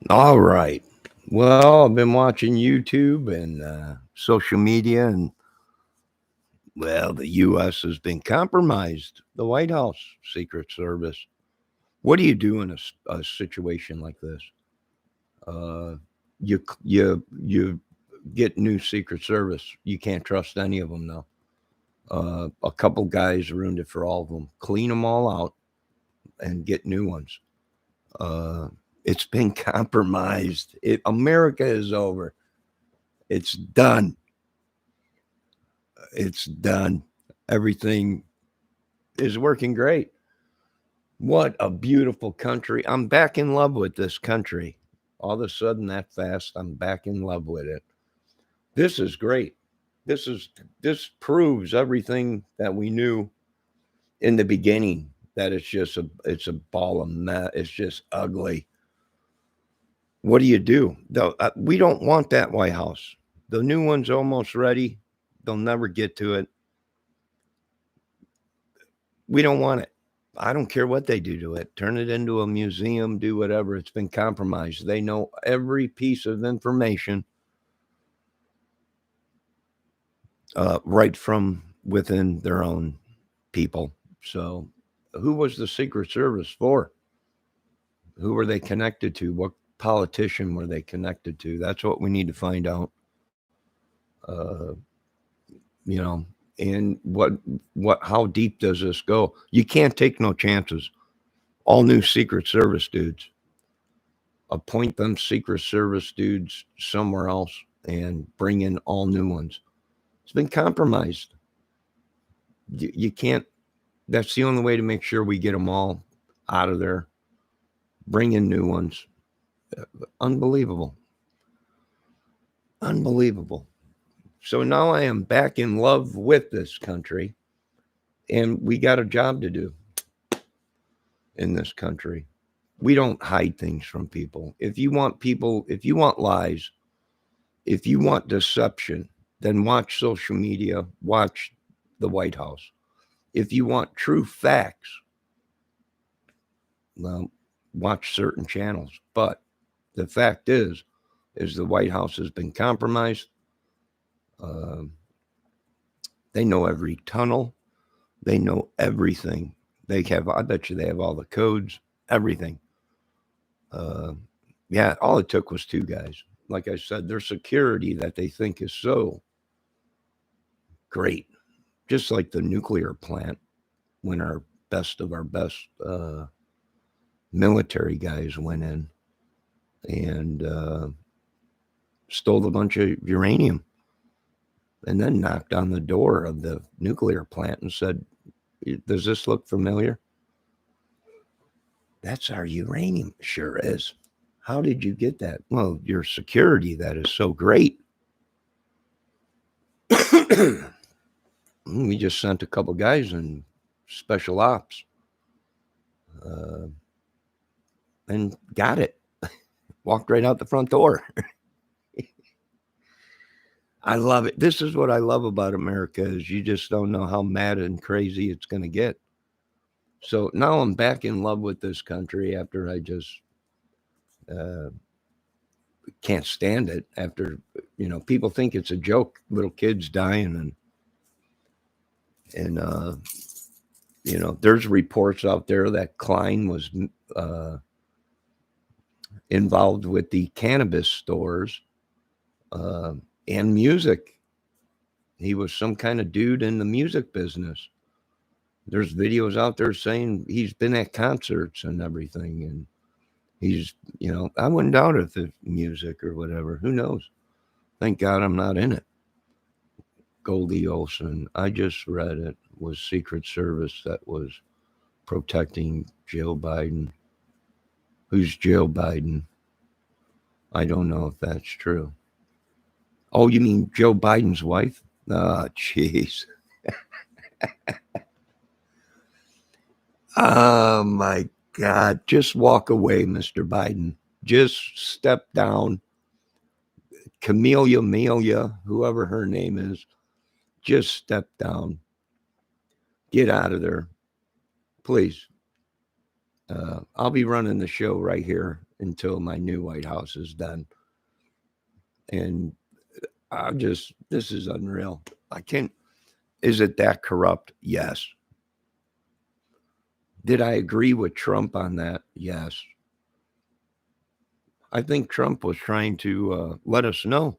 All right. Well, I've been watching YouTube and social media, and well, the U.S. has been compromised. The White House, Secret Service. What do you do in a situation like this? Uh, you get new Secret Service. You can't trust any of them now. A couple guys ruined it for all of them. Clean them all out and get new ones. Uh, it's been compromised. America is over. It's done. It's done. Everything is working great. What a beautiful country. I'm back in love with this country. All of a sudden, that fast, I'm back in love with it. This is great. This proves everything that we knew in the beginning, that it's a ball of mess. It's just ugly. What do you do? Though we don't want that White House. The new one's almost ready. They'll never get to it. We don't want it. I don't care what they do to it. Turn it into a museum, do whatever. It's been compromised. They know every piece of information right from within their own people. So, who was the Secret Service for? Who were they connected to? What politician were they connected to? That's what we need to find out. Uh, you know, and how deep does this go? You can't take no chances. All new Secret Service dudes. Appoint them Secret Service dudes somewhere else and bring in all new ones. It's been compromised. You can't. That's the only way to make sure we get them all out of there. Bring in new ones. Unbelievable. Unbelievable. So now I am back in love with this country, and we got a job to do in this country. We don't hide things from people. If you want lies, if you want deception, then watch social media, watch the White House. If you want true facts, well, watch certain channels. But the fact is the White House has been compromised. Uh, they know every tunnel. They know everything. I bet you they have all the codes, everything. Uh, yeah, all it took was two guys. Like I said, their security that they think is so great, just like the nuclear plant when our best military guys went in and stole a bunch of uranium and then knocked on the door of the nuclear plant and said, "Does this look familiar?" "That's our uranium." "Sure is." "How did you get that?" "Well, your security, that is so great." We just sent a couple guys in special ops uh, and got it. Walked right out the front door. I love it. This is what I love about America is you just don't know how mad and crazy it's going to get. So now I'm back in love with this country after I just uh, can't stand it. After people think it's a joke, little kids dying, and there's reports out there that Klein was uh, involved with the cannabis stores uh, and music. He was some kind of dude in the music business. There's videos out there saying he's been at concerts and everything, and I wouldn't doubt if it's music or whatever. Who knows? Thank God I'm not in it. Goldie Olson, I just read it, was Secret Service that was protecting Joe Biden. Who's Joe Biden? I don't know if that's true. Oh, you mean Joe Biden's wife? Oh, jeez. Oh, my God. Just walk away, Mr. Biden. Just step down. Camelia Amelia, whoever her name is, just step down. Get out of there. Please. I'll be running the show right here until my new White House is done. And this is unreal. I can't, is it that corrupt? Yes. Did I agree with Trump on that? Yes. I think Trump was trying to let us know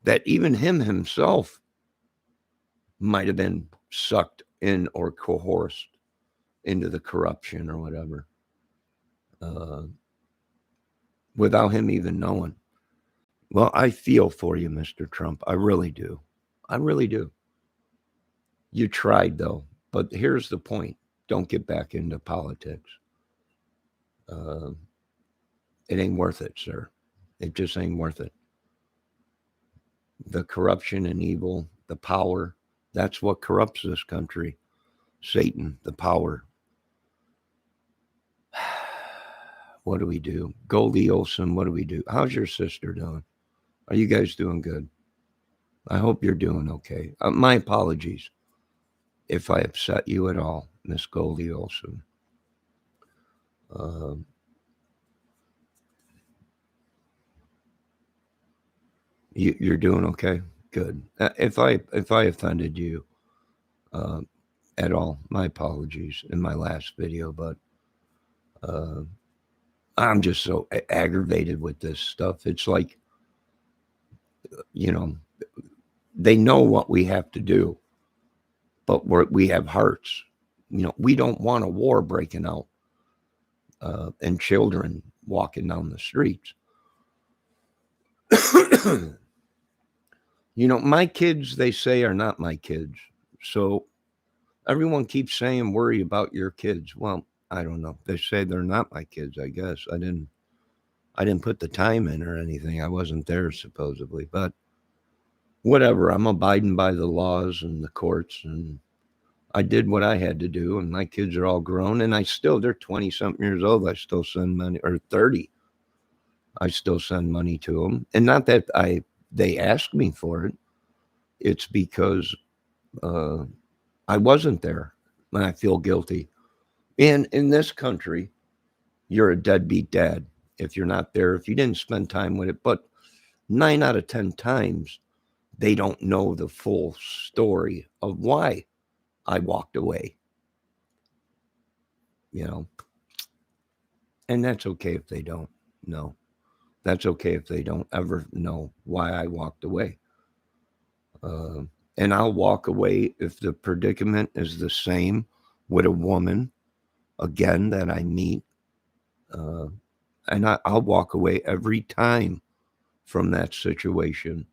that even him himself might have been sucked in or coerced into the corruption or whatever, without him even knowing. Well, I feel for you, Mr. Trump. I really do. I really do. You tried, though. But here's the point. Don't get back into politics. It ain't worth it, sir. It just ain't worth it. The corruption and evil, the power, that's what corrupts this country. Satan, the power. What do we do? Goldie Olson, what do we do? How's your sister doing? Are you guys doing good? I hope you're doing okay. My apologies if I upset you at all, Miss Goldie Olson. You're doing okay? Good. If I offended you at all, my apologies in my last video, but I'm just so aggravated with this stuff. It's like, they know what we have to do, but we have hearts. We don't want a war breaking out and children walking down the streets. My kids, they say, are not my kids. So everyone keeps saying, worry about your kids. Well, I don't know. They say they're not my kids, I guess. I didn't put the time in or anything. I wasn't there, supposedly. But whatever. I'm abiding by the laws and the courts, and I did what I had to do, and my kids are all grown, and they're 20-something years old. I still send money, or 30. I still send money to them. And not that they ask me for it. It's because I wasn't there, and I feel guilty. And in this country, you're a deadbeat dad if you're not there, if you didn't spend time with it. But 9 out of 10 times, they don't know the full story of why I walked away. And that's okay if they don't know. That's okay if they don't ever know why I walked away. And I'll walk away if the predicament is the same with a woman, again, that I meet. And I'll walk away every time from that situation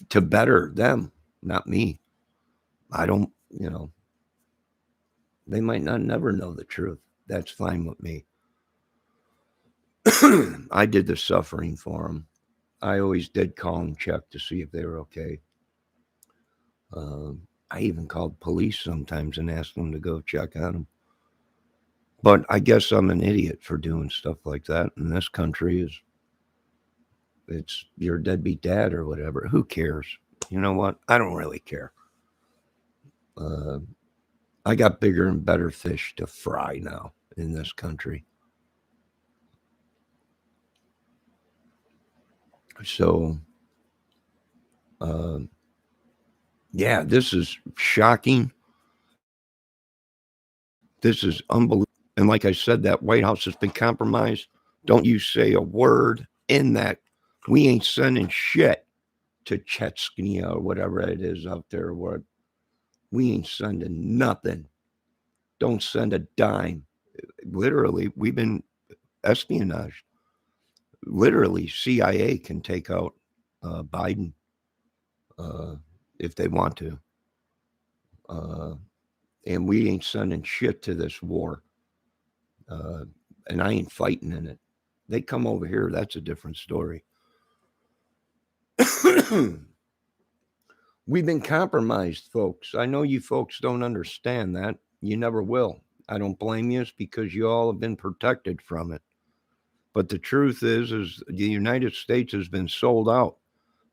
to better them, not me. I don't, they might not never know the truth. That's fine with me. I did the suffering for them. I always did call and check to see if they were okay. I even called police sometimes and asked them to go check on them. But I guess I'm an idiot for doing stuff like that. In this country, it's your deadbeat dad or whatever. Who cares? You know what? I don't really care. I got bigger and better fish to fry now in this country. So, yeah, this is shocking. This is unbelievable. And like I said, that White House has been compromised. Don't you say a word in that. We ain't sending shit to Chechnya or whatever it is out there. We ain't sending nothing. Don't send a dime. Literally, we've been espionaged. Literally, CIA can take out Biden if they want to. And we ain't sending shit to this war. And I ain't fighting in it. They come over here, that's a different story. We've been compromised, folks. I know you folks don't understand that. You never will. I don't blame you. It's because you all have been protected from it. But the truth is the United States has been sold out.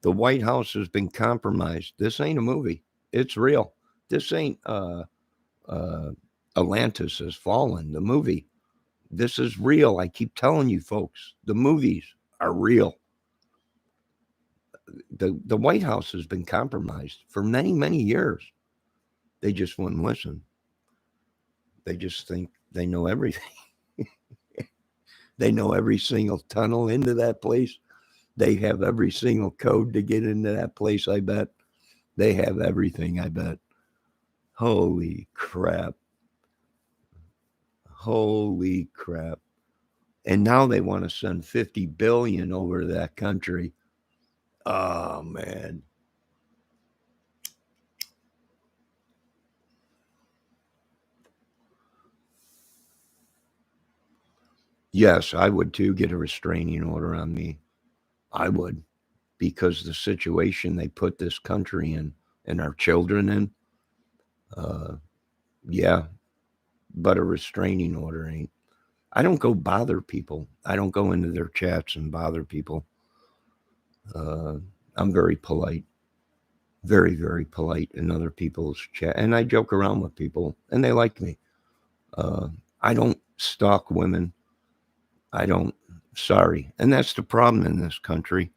The White House has been compromised. This ain't a movie. It's real. This ain't Atlantis Has Fallen, the movie. This is real. I keep telling you folks, the movies are real. The White House has been compromised for many, many years. They just wouldn't listen. They just think they know everything. They know every single tunnel into that place. They have every single code to get into that place, I bet. They have everything, I bet. Holy crap. Holy crap. And now they want to send 50 billion over to that country. Oh, man. Yes, I would too get a restraining order on me. I would, because the situation they put this country in and our children in, yeah, but a restraining order ain't. I don't go bother people. I don't go into their chats and bother people. I'm very polite, very, very polite in other people's chat. And I joke around with people and they like me. I don't stalk women. I don't, sorry. And that's the problem in this country.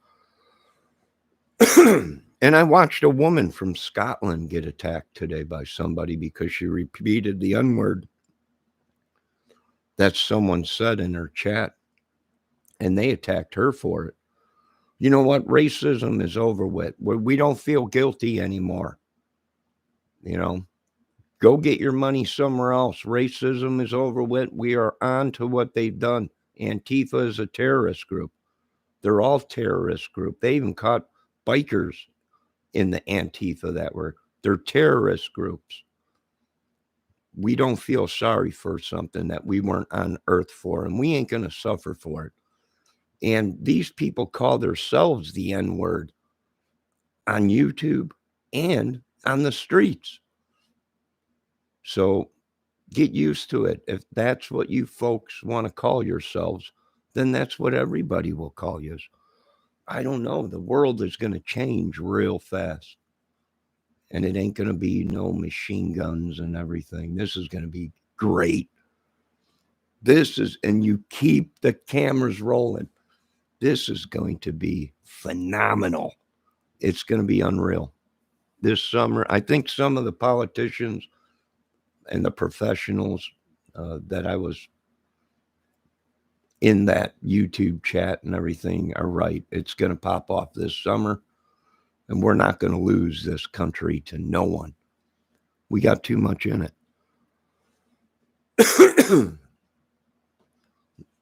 And I watched a woman from Scotland get attacked today by somebody because she repeated the N-word that someone said in her chat, and they attacked her for it. You know what? Racism is over with. We don't feel guilty anymore. You know, go get your money somewhere else. Racism is over with. We are on to what they've done. Antifa is a terrorist group. They're all terrorist group. They even caught bikers in the Antifa that were, they're terrorist groups. We don't feel sorry for something that we weren't on earth for, and we ain't going to suffer for it. And these people call themselves the N-word on YouTube and on the streets. So get used to it. If that's what you folks want to call yourselves, then that's what everybody will call you. I don't know. The world is going to change real fast. And it ain't going to be no machine guns and everything. This is going to be great. This is, and you keep the cameras rolling. This is going to be phenomenal. It's going to be unreal. This summer, I think some of the politicians and the professionals that I was in that YouTube chat and everything are right. It's going to pop off this summer. And we're not going to lose this country to no one. We got too much in it.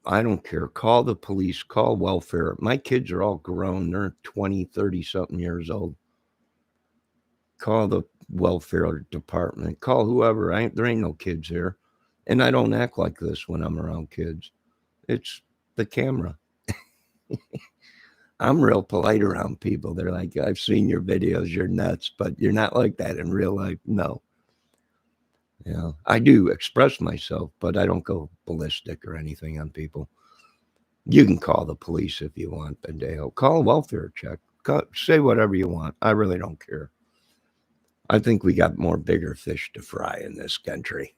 I don't care. Call the police. Call welfare. My kids are all grown. They're 20, 30-something years old. Call the welfare department. Call whoever. There ain't no kids here. And I don't act like this when I'm around kids. It's the camera. I'm real polite around people. They're like, I've seen your videos. You're nuts, but you're not like that in real life. No. You know, I do express myself, but I don't go ballistic or anything on people. You can call the police if you want, Pendejo. Call a welfare check. Say whatever you want. I really don't care. I think we got more bigger fish to fry in this country.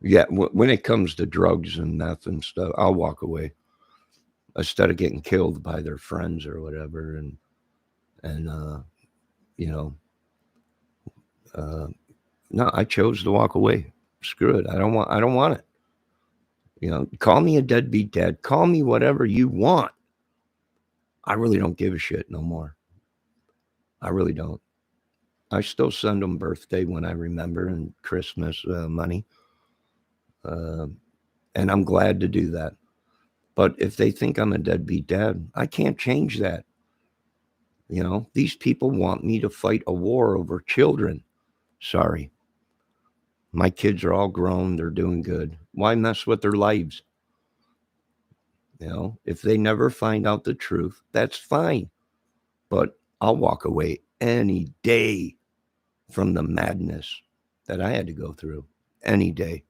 Yeah, when it comes to drugs and meth and stuff, I'll walk away instead of getting killed by their friends or whatever. And you know, no, I chose to walk away. Screw it. I don't want it. You know, call me a deadbeat dad. Call me whatever you want. I really don't give a shit no more. I really don't. I still send them birthday when I remember and Christmas money. And I'm glad to do that. But if they think I'm a deadbeat dad, I can't change that. You know, these people want me to fight a war over children. Sorry. My kids are all grown. They're doing good. Why mess with their lives? You know, if they never find out the truth, that's fine. But I'll walk away any day from the madness that I had to go through. Any day.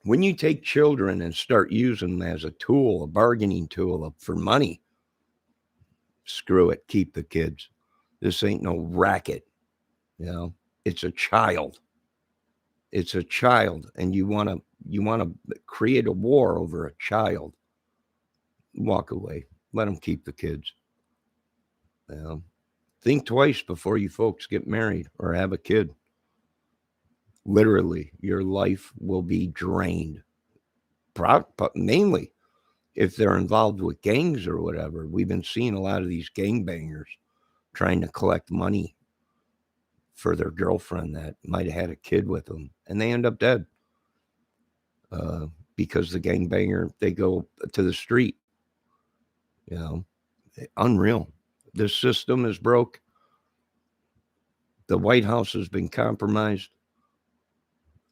When you take children and start using them as a tool, a bargaining tool for money, screw it, keep the kids. This ain't no racket, it's a child. It's a child, and you want to create a war over a child. Walk away. Let them keep the kids. Think twice before you folks get married or have a kid. Literally, your life will be drained. Mainly if they're involved with gangs or whatever. We've been seeing a lot of these gangbangers trying to collect money for their girlfriend that might have had a kid with them, and they end up dead because the gangbanger, they go to the street. Unreal. This system is broke. The White House has been compromised.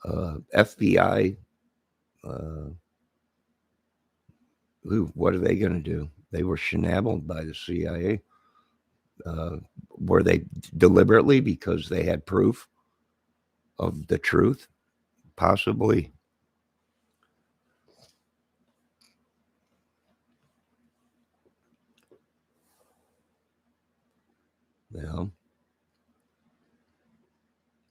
FBI, what are they going to do? They were shenabbled by the CIA. Were they deliberately because they had proof of the truth? Possibly.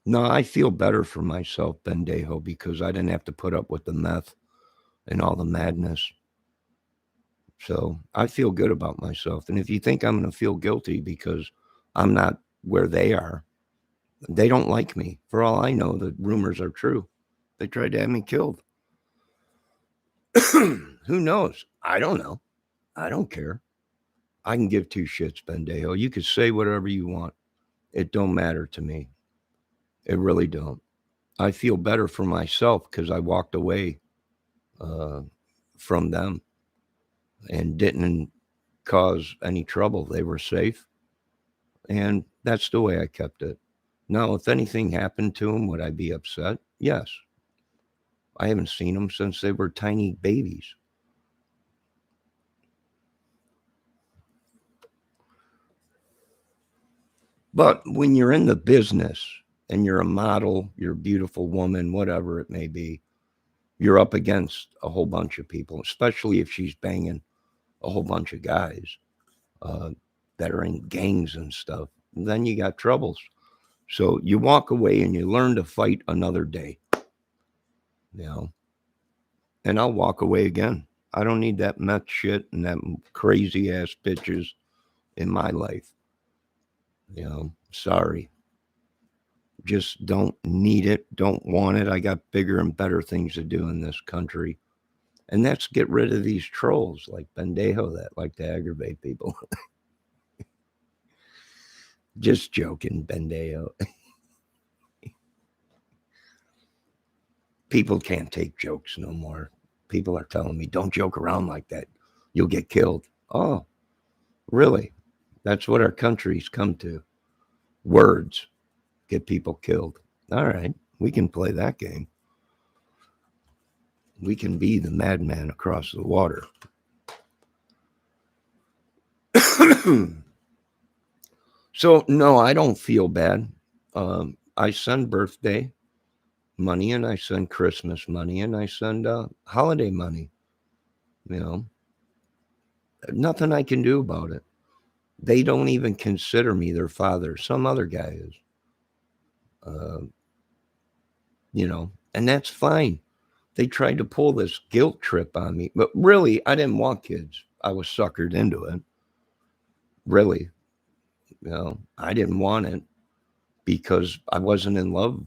No, I feel better for myself, Bendejo, because I didn't have to put up with the meth and all the madness. So I feel good about myself. And if you think I'm going to feel guilty because I'm not where they are, they don't like me. For all I know, the rumors are true. They tried to have me killed. Who knows? I don't know. I don't care. I can give two shits, Bendejo. You can say whatever you want. It don't matter to me. It really don't. I feel better for myself because I walked away from them and didn't cause any trouble. They were safe. And that's the way I kept it. Now, if anything happened to them, would I be upset? Yes. I haven't seen them since they were tiny babies. But when you're in the business and you're a model, you're a beautiful woman, whatever it may be, you're up against a whole bunch of people, especially if she's banging a whole bunch of guys that are in gangs and stuff. Then you got troubles. So you walk away and you learn to fight another day. And I'll walk away again. I don't need that meth shit and that crazy ass bitches in my life. Sorry. Just don't need it. Don't want it. I got bigger and better things to do in this country. And that's get rid of these trolls like Bendejo that like to aggravate people. Just joking, Bendejo. People can't take jokes no more. People are telling me, don't joke around like that. You'll get killed. Oh, really? That's what our country's come to. Words get people killed. All right, we can play that game. We can be the madman across the water. So, no, I don't feel bad. I send birthday money and I send Christmas money and I send holiday money. Nothing I can do about it. They don't even consider me their father. Some other guy is. And that's fine. They tried to pull this guilt trip on me, but really, I didn't want kids. I was suckered into it. Really. I didn't want it because I wasn't in love,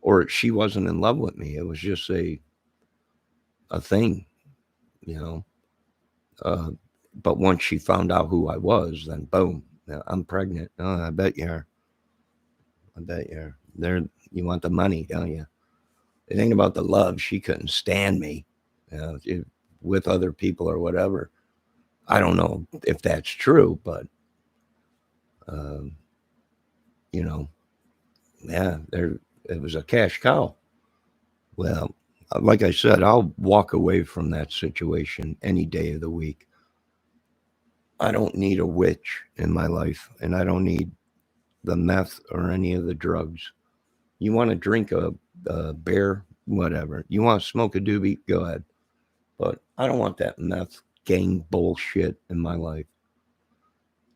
or she wasn't in love with me. It was just a thing, but once she found out who I was, then boom, I'm pregnant. Oh, I bet you are. I bet you are. There, you want the money, don't you? It ain't about the love. She couldn't stand me with other people or whatever. I don't know if that's true, but yeah, it was a cash cow. Well, like I said, I'll walk away from that situation any day of the week. I don't need a witch in my life, and I don't need the meth or any of the drugs. You want to drink a beer whatever. You want to smoke a doobie? Go ahead. But I don't want that meth gang bullshit in my life,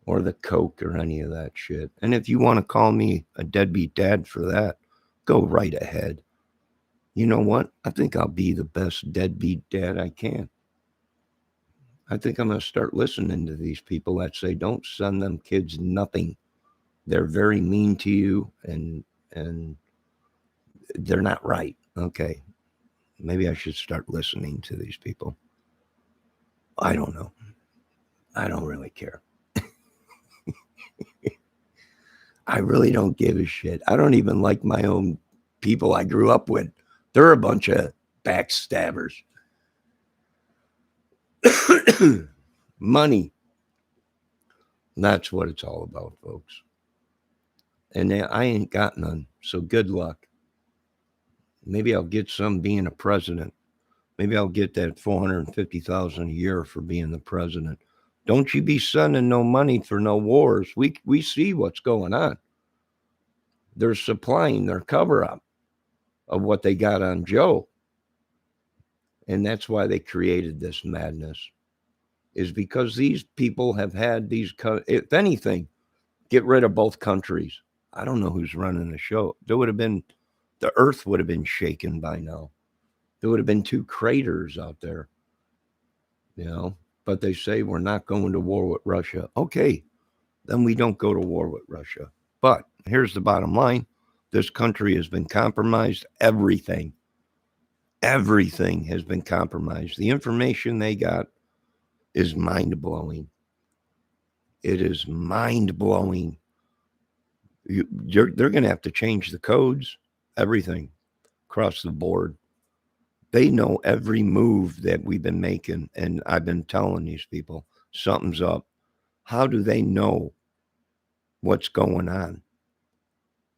or the coke or any of that shit. And if you want to call me a deadbeat dad for that, go right ahead. You know what? I think I'll be the best deadbeat dad I can. I think I'm going to start listening to these people that say, don't send them kids nothing. They're very mean to you and they're not right. Okay. Maybe I should start listening to these people. I don't know. I don't really care. I really don't give a shit. I don't even like my own people I grew up with. They're a bunch of backstabbers. Money. That's what it's all about, folks. And I ain't got none. So good luck. Maybe I'll get some being a president. Maybe I'll get that $450,000 a year for being the president. Don't you be sending no money for no wars. We see what's going on. They're supplying their cover up of what they got on Joe. And that's why they created this madness, is because these people have had these, if anything, get rid of both countries. I don't know who's running the show. The earth would have been shaken by now. There would have been 2 craters out there, but they say we're not going to war with Russia. Okay, then we don't go to war with Russia. But here's the bottom line. This country has been compromised. Everything has been compromised. The information they got is mind-blowing. It is mind-blowing. They're going to have to change the codes, everything across the board. They know every move that we've been making, and I've been telling these people, something's up. How do they know what's going on?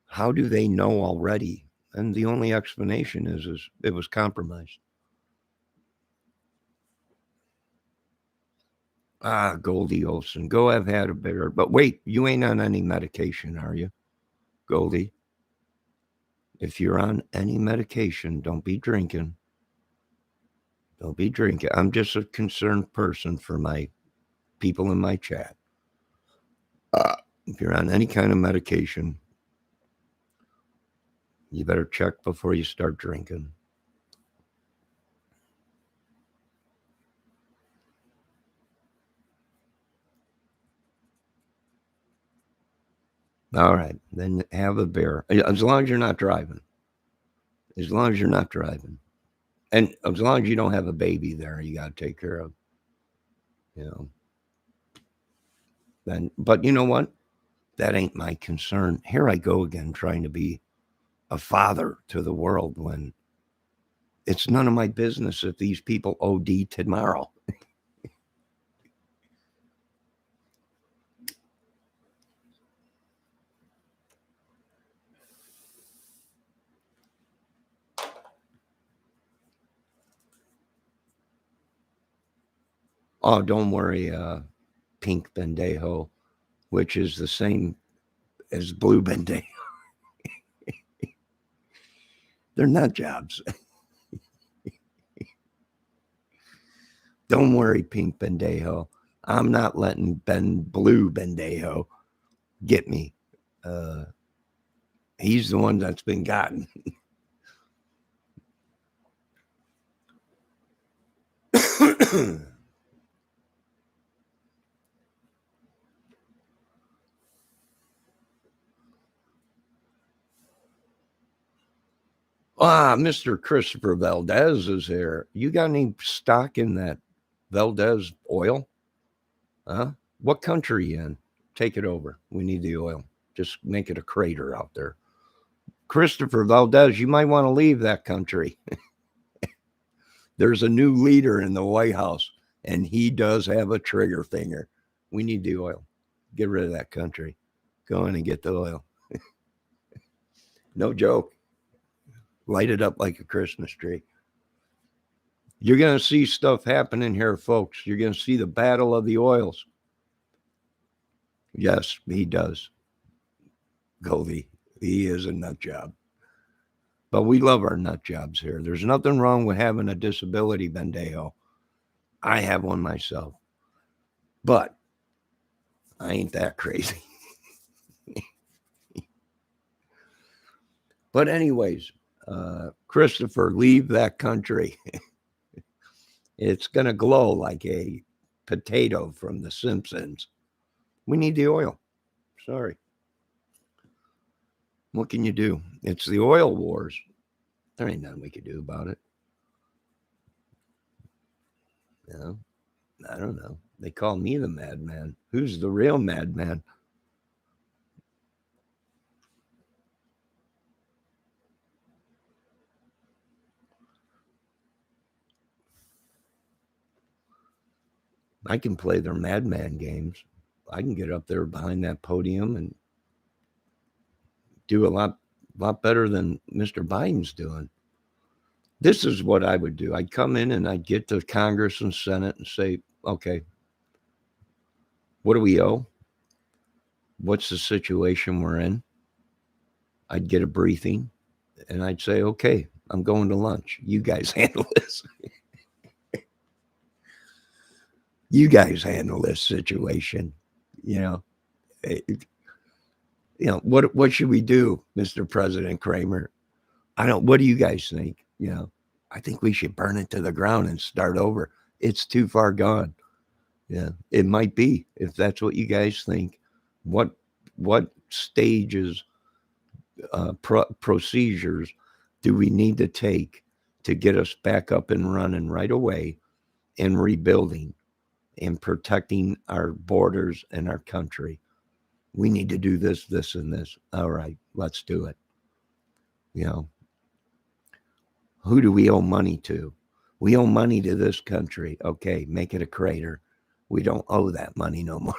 How do they know already? And the only explanation is it was compromised. Goldie Olson, go have had a beer. But wait, you ain't on any medication, are you, Goldie? If you're on any medication, don't be drinking. Don't be drinking. I'm just a concerned person for my people in my chat. If you're on any kind of medication, you better check before you start drinking. All right, then have a beer. As long as you're not driving. As long as you're not driving. And as long as you don't have a baby there, you got to take care of. Then, but you know what? That ain't my concern. Here I go again, trying to be a father to the world when it's none of my business if these people OD tomorrow. Oh, don't worry, Pink Bendejo, which is the same as Blue Bendejo. They're not jobs. Don't worry, Pink Bendejo. I'm not letting Blue Bendejo get me. He's the one that's been gotten. Mr. Christopher Valdez is here. You got any stock in that Valdez oil? Huh? What country you in? Take it over. We need the oil. Just make it a crater out there. Christopher Valdez, you might want to leave that country. There's a new leader in the White House, and he does have a trigger finger. We need the oil. Get rid of that country. Go in and get the oil. No joke. Light it up like a Christmas tree. You're going to see stuff happening here, folks. You're going to see the battle of the oils. Yes, he does. Goldie, he is a nut job. But we love our nut jobs here. There's nothing wrong with having a disability, Bendejo. I have one myself. But I ain't that crazy. But anyways, Christopher, leave that country. It's going to glow like a potato from The Simpsons. We need the oil. Sorry. What can you do? It's the oil wars. There ain't nothing we could do about it. You know, I don't know. They call me the madman. Who's the real madman? I can play their madman games. I can get up there behind that podium and do a lot better than Mr. Biden's doing. This is what I would do. I'd come in and I'd get to Congress and Senate and say, okay, what do we owe? What's the situation we're in? I'd get a briefing and I'd say, okay, I'm going to lunch. You guys handle this. You guys handle this situation. What should we do, Mr. President Kramer? What do you guys think? I think we should burn it to the ground and start over. It's too far gone. Yeah, it might be, if that's what you guys think. What stages, procedures do we need to take to get us back up and running right away and rebuilding and protecting our borders and our country? We need to do this, this, and this. All right, let's do it. Who do we owe money to? We owe money to this country. Okay, make it a crater. We don't owe that money no more.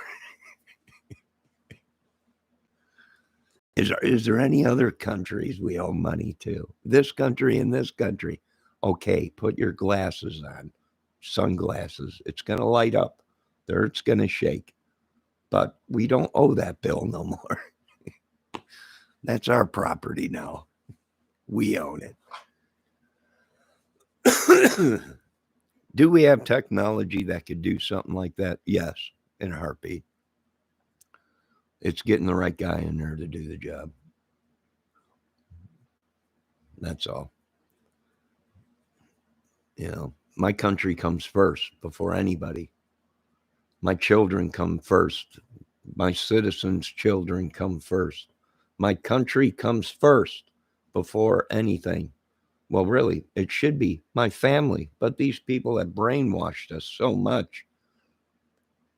Is there any other countries we owe money to? This country and this country. Okay, put your glasses on, sunglasses. It's going to light up. The earth's going to shake. But we don't owe that bill no more. That's our property now. We own it. Do we have technology that could do something like that? Yes, in a heartbeat. It's getting the right guy in there to do the job. That's all. My country comes first before anybody. My children come first. My citizens' children come first. My country comes first before anything. Well, really, it should be my family. But these people have brainwashed us so much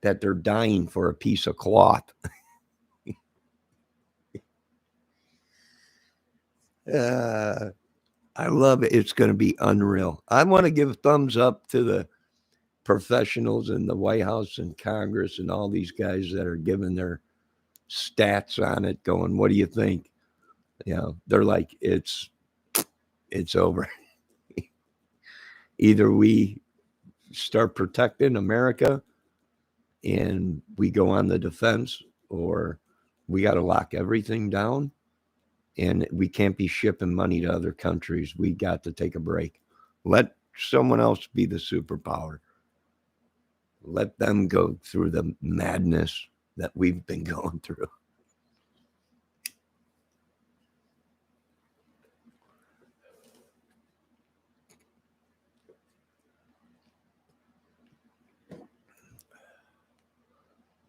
that they're dying for a piece of cloth. I love it. It's going to be unreal. I want to give thumbs up to the professionals in the White House and Congress and all these guys that are giving their stats on it, going, what do you think? They're like, it's over. Either we start protecting America and we go on the defense, or we got to lock everything down, and we can't be shipping money to other countries. We got to take a break. Let someone else be the superpower. Let them go through the madness that we've been going through.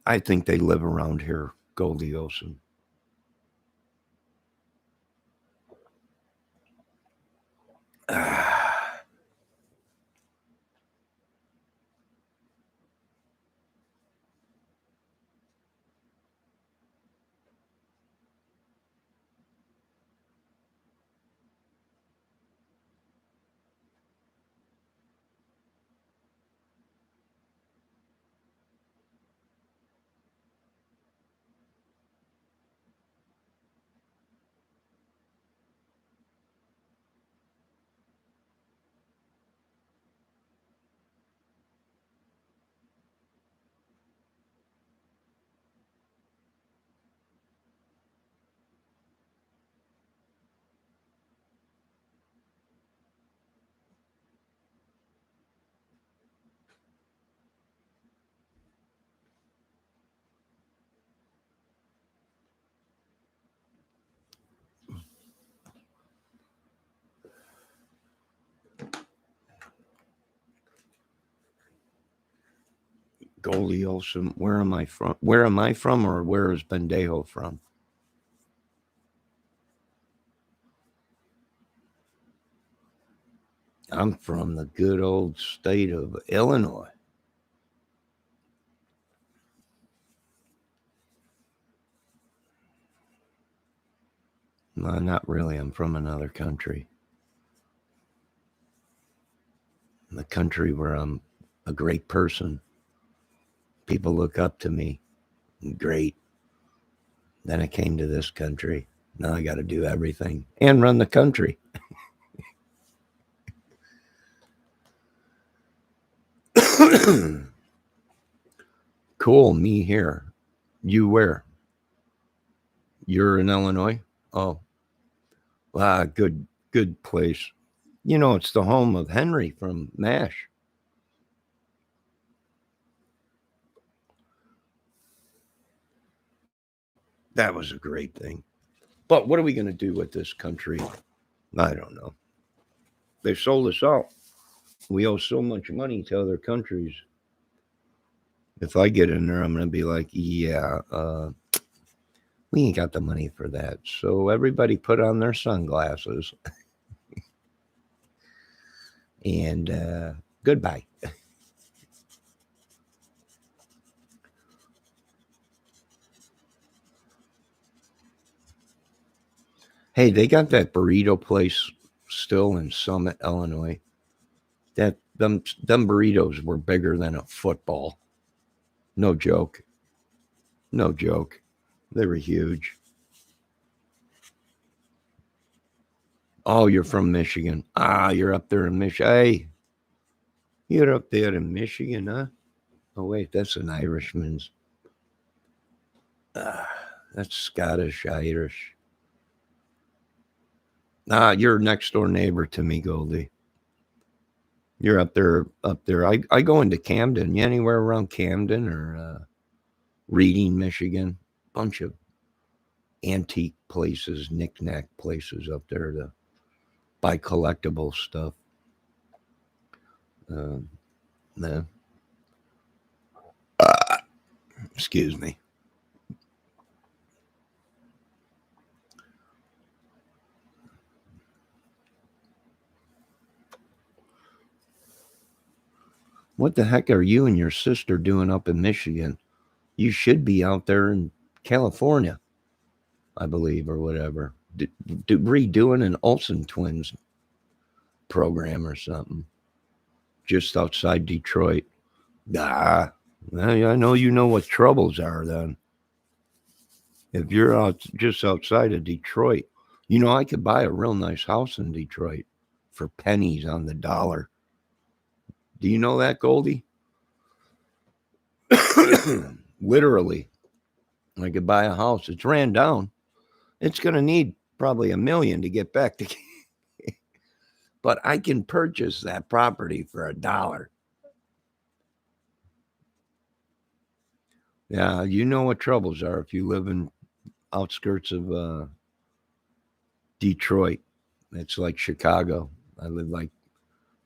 I think they live around here, Goldie Olson. Goldie Olson, where am I from? Where am I from, or where is Bendejo from? I'm from the good old state of Illinois. No, not really. I'm from another country. The country where I'm a great person. People look up to me. Great. Then I came to this country. Now I got to do everything and run the country. Cool. Me here. You where? You're in Illinois? Oh, good place. You know, it's the home of Henry from MASH. That was a great thing. But what are we going to do with this country? I don't know. They sold us out. We owe so much money to other countries. If I get in there, I'm going to be like, yeah, we ain't got the money for that. So everybody put on their sunglasses and goodbye. Hey, they got that burrito place still in Summit, Illinois. That them burritos were bigger than a football. No joke. No joke. They were huge. Oh, you're from Michigan. Ah, you're up there in Michigan. Hey, you're up there in Michigan, huh? Oh, wait, that's an Irishman's. That's Scottish, Irish. Ah, you're next door neighbor to me, Goldie. You're up there. I go into Camden. You anywhere around Camden or Reading, Michigan? Bunch of antique places, knick-knack places up there to buy collectible stuff. No. Excuse me. What the heck are you and your sister doing up in Michigan? You should be out there in California, I believe, or whatever. Redoing an Olsen Twins program or something. Just outside Detroit. Ah, I know you know what troubles are then. If you're out just outside of Detroit, you know, I could buy a real nice house in Detroit for pennies on the dollar. Do you know that, Goldie? Literally, I could buy a house. It's ran down. It's going to need probably $1 million to get back to, but I can purchase that property for $1. Yeah, you know what troubles are if you live in outskirts of Detroit. It's like Chicago. I live like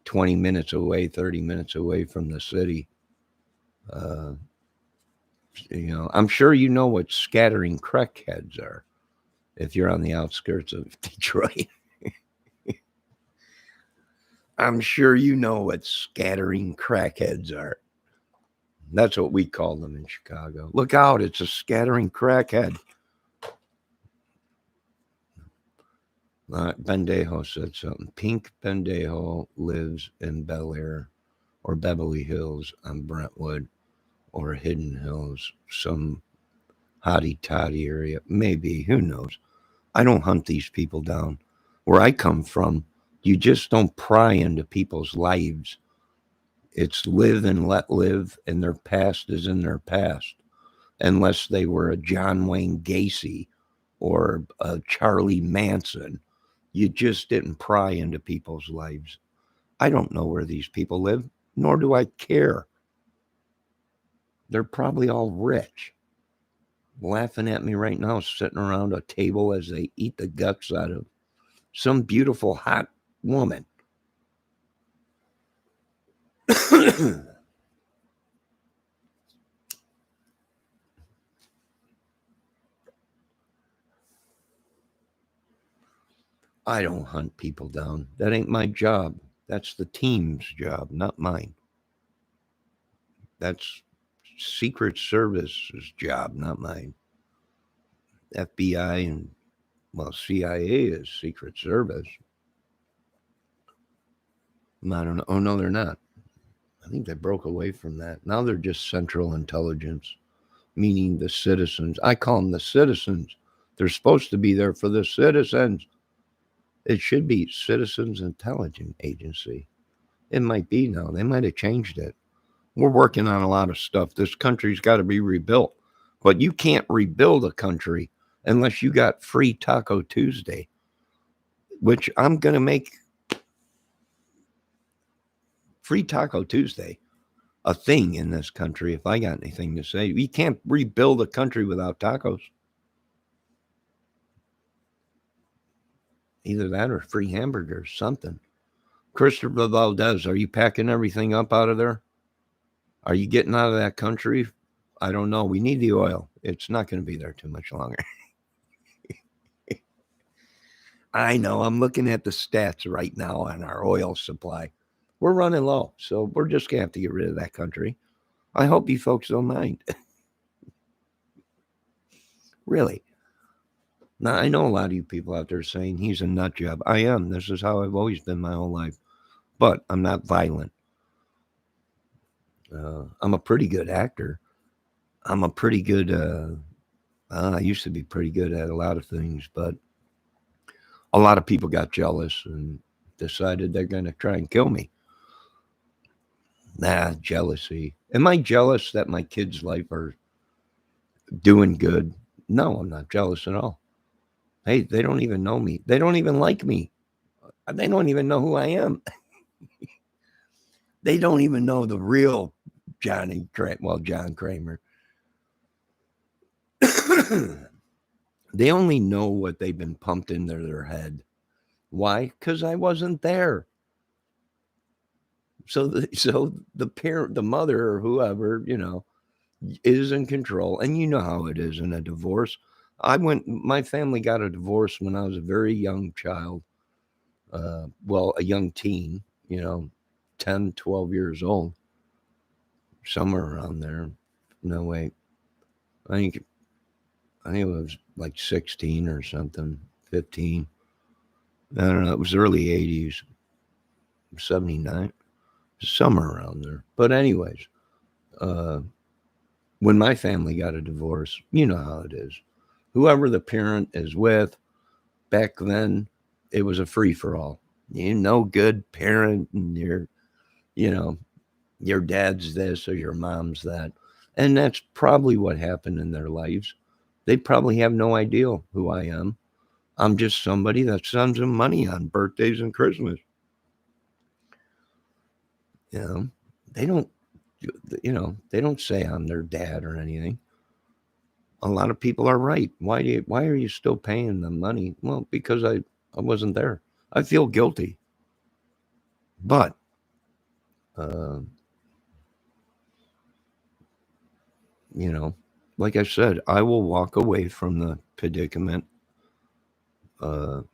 20 minutes away, 30 minutes away from the city. You know, I'm sure you know what scattering crackheads are if you're on the outskirts of Detroit. I'm sure you know what scattering crackheads are. That's what we call them in Chicago. Look out, it's a scattering crackhead. Bendejo said something. Pink Bendejo lives in Bel Air or Beverly Hills on Brentwood or Hidden Hills, some hottie toddy area. Maybe, who knows? I don't hunt these people down. Where I come from, you just don't pry into people's lives. It's live and let live, and their past is in their past, unless they were a John Wayne Gacy or a Charlie Manson. You just didn't pry into people's lives. I don't know where these people live, nor do I care. They're probably all rich, laughing at me right now, sitting around a table as they eat the guts out of some beautiful, hot woman. I don't hunt people down. That ain't my job. That's the team's job, not mine. That's Secret Service's job, not mine. FBI and, well, CIA is Secret Service. I don't know. Oh, no, they're not. I think they broke away from that. Now they're just Central Intelligence, meaning the citizens. I call them the citizens. They're supposed to be there for the citizens. It should be Citizens Intelligence Agency. It might be now. They might have changed it. We're working on a lot of stuff. This country's got to be rebuilt. But you can't rebuild a country unless you got free Taco Tuesday, which I'm going to make free Taco Tuesday a thing in this country if I got anything to say. You can't rebuild a country without tacos. Either that or free hamburgers, something. Christopher Valdez, are you packing everything up out of there? Are you getting out of that country? I don't know. We need the oil. It's not going to be there too much longer. I know. I'm looking at the stats right now on our oil supply. We're running low, so we're just going to have to get rid of that country. I hope you folks don't mind. Really. Now, I know a lot of you people out there saying he's a nut job. I am. This is how I've always been my whole life. But I'm not violent. I'm a pretty good actor. I'm a pretty good, I used to be pretty good at a lot of things, but a lot of people got jealous and decided they're going to try and kill me. Nah, jealousy. Am I jealous that my kids' life are doing good? No, I'm not jealous at all. Hey, they don't even know me. They don't even like me. They don't even know who I am. They don't even know the real John Kramer. They only know what they've been pumped into their head. Why? Because I wasn't there. So the parent, the mother, or whoever, is in control. And you know how it is in a divorce. My family got a divorce when I was a very young child. A young teen, 10, 12 years old, somewhere around there. No, wait. I think it was like 16 or something, 15. I don't know. It was early 80s, 79, somewhere around there. But anyways, when my family got a divorce, you know how it is. Whoever the parent is with, back then, it was a free-for-all. Good parent, and your dad's this or your mom's that. And that's probably what happened in their lives. They probably have no idea who I am. I'm just somebody that sends them money on birthdays and Christmas. They don't, they don't say I'm their dad or anything. A lot of people are right. Why are you still paying them money? Well, because I wasn't there. I feel guilty. But like I said, I will walk away from the predicament that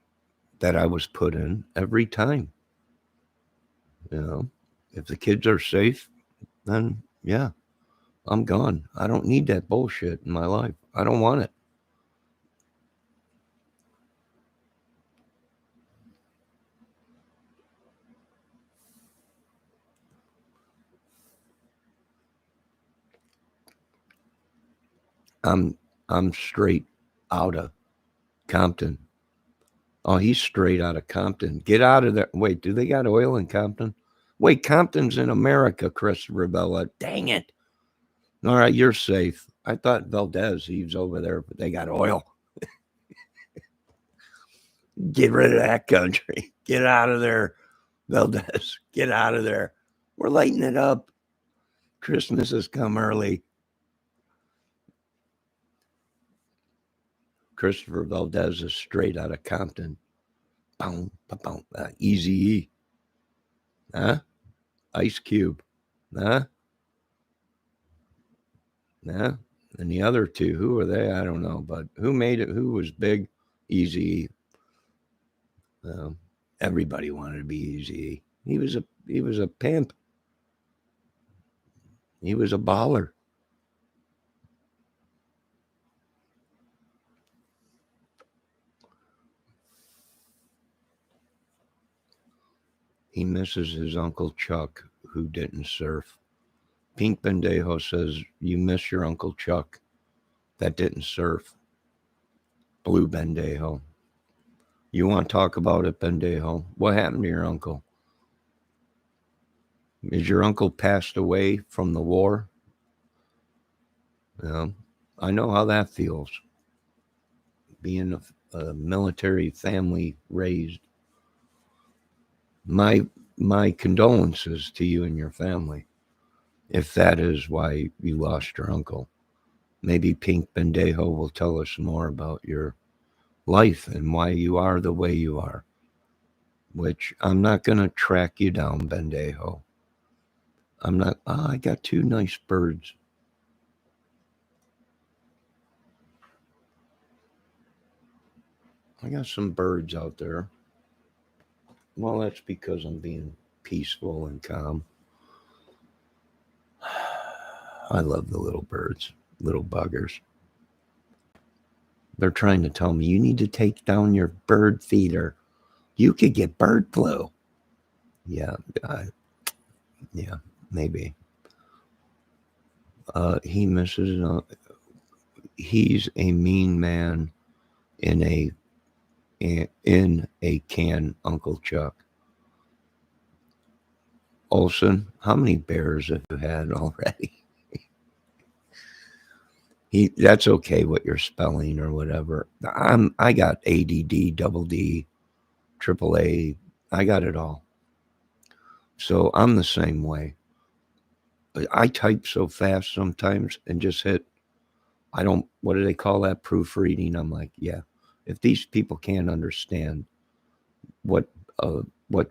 I was put in every time. If the kids are safe, then yeah, I'm gone. I don't need that bullshit in my life. I don't want it. I'm straight out of Compton. Oh, he's straight out of Compton. Get out of there. Wait, do they got oil in Compton? Wait, Compton's in America, Christopher Bella. Dang it. All right, you're safe. I thought Valdez, he's over there, but they got oil. Get rid of that country. Get out of there, Valdez. Get out of there. We're lighting it up. Christmas has come early. Christopher Valdez is straight out of Compton. Boom, boom, Easy-E. Huh? Ice Cube. Huh? Yeah. And the other two, who are they? I don't know. But who made it? Who was big? Easy. Everybody wanted to be Easy. He was a pimp. He was a baller. He misses his Uncle Chuck, who didn't surf. Pink Bendejo says, you miss your Uncle Chuck that didn't surf. Blue Bendejo. You want to talk about it, Bendejo? What happened to your uncle? Is your uncle passed away from the war? I know how that feels. Being a military family raised. My condolences to you and your family, if that is why you lost your uncle. Maybe Pink Bendejo will tell us more about your life and why you are the way you are, which I'm not going to track you down, Bendejo. I'm not. Oh, I got two nice birds. I got some birds out there. Well, that's because I'm being peaceful and calm. I love the little birds, little buggers. They're trying to tell me, you need to take down your bird feeder. You could get bird flu. Yeah, yeah, maybe. He misses. He's a mean man in a can, Uncle Chuck. Olson, how many bears have you had already? That's okay what you're spelling or whatever. I got ADD, double D, triple A. I got it all. So I'm the same way. I type so fast sometimes and just hit. I don't. What do they call that? Proofreading. I'm like, yeah. If these people can't understand what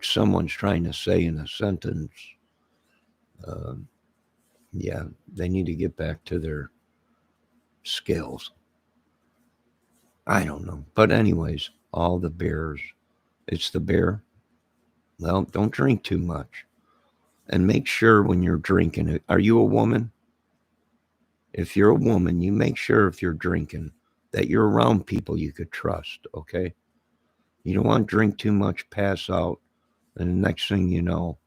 someone's trying to say in a sentence, yeah, they need to get back to their skills. I don't know. But anyways, all the beers. It's the beer. Well, don't drink too much. And make sure when you're drinking it. Are you a woman? If you're a woman, you make sure if you're drinking that you're around people you could trust, okay? You don't want to drink too much, pass out, and the next thing you know,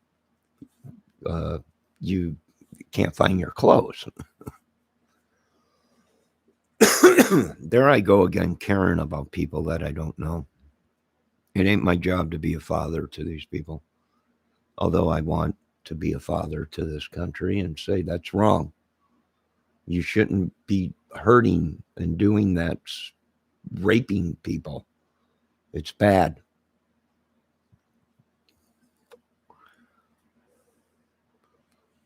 you can't find your clothes. There I go again, caring about people that I don't know. It ain't my job to be a father to these people, although I want to be a father to this country and say that's wrong. You shouldn't be hurting and doing that, raping people. It's bad.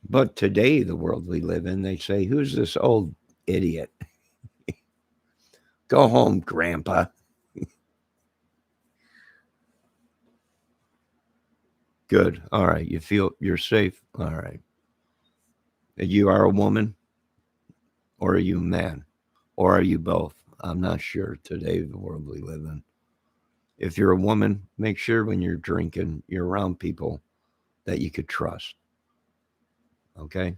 But today, the world we live in, they say, who's this old idiot? Go home, Grandpa. Good. All right. You feel you're safe? All right. You are a woman, or are you a man? Or are you both? I'm not sure today, the world we live in. If you're a woman, make sure when you're drinking, you're around people that you could trust. Okay?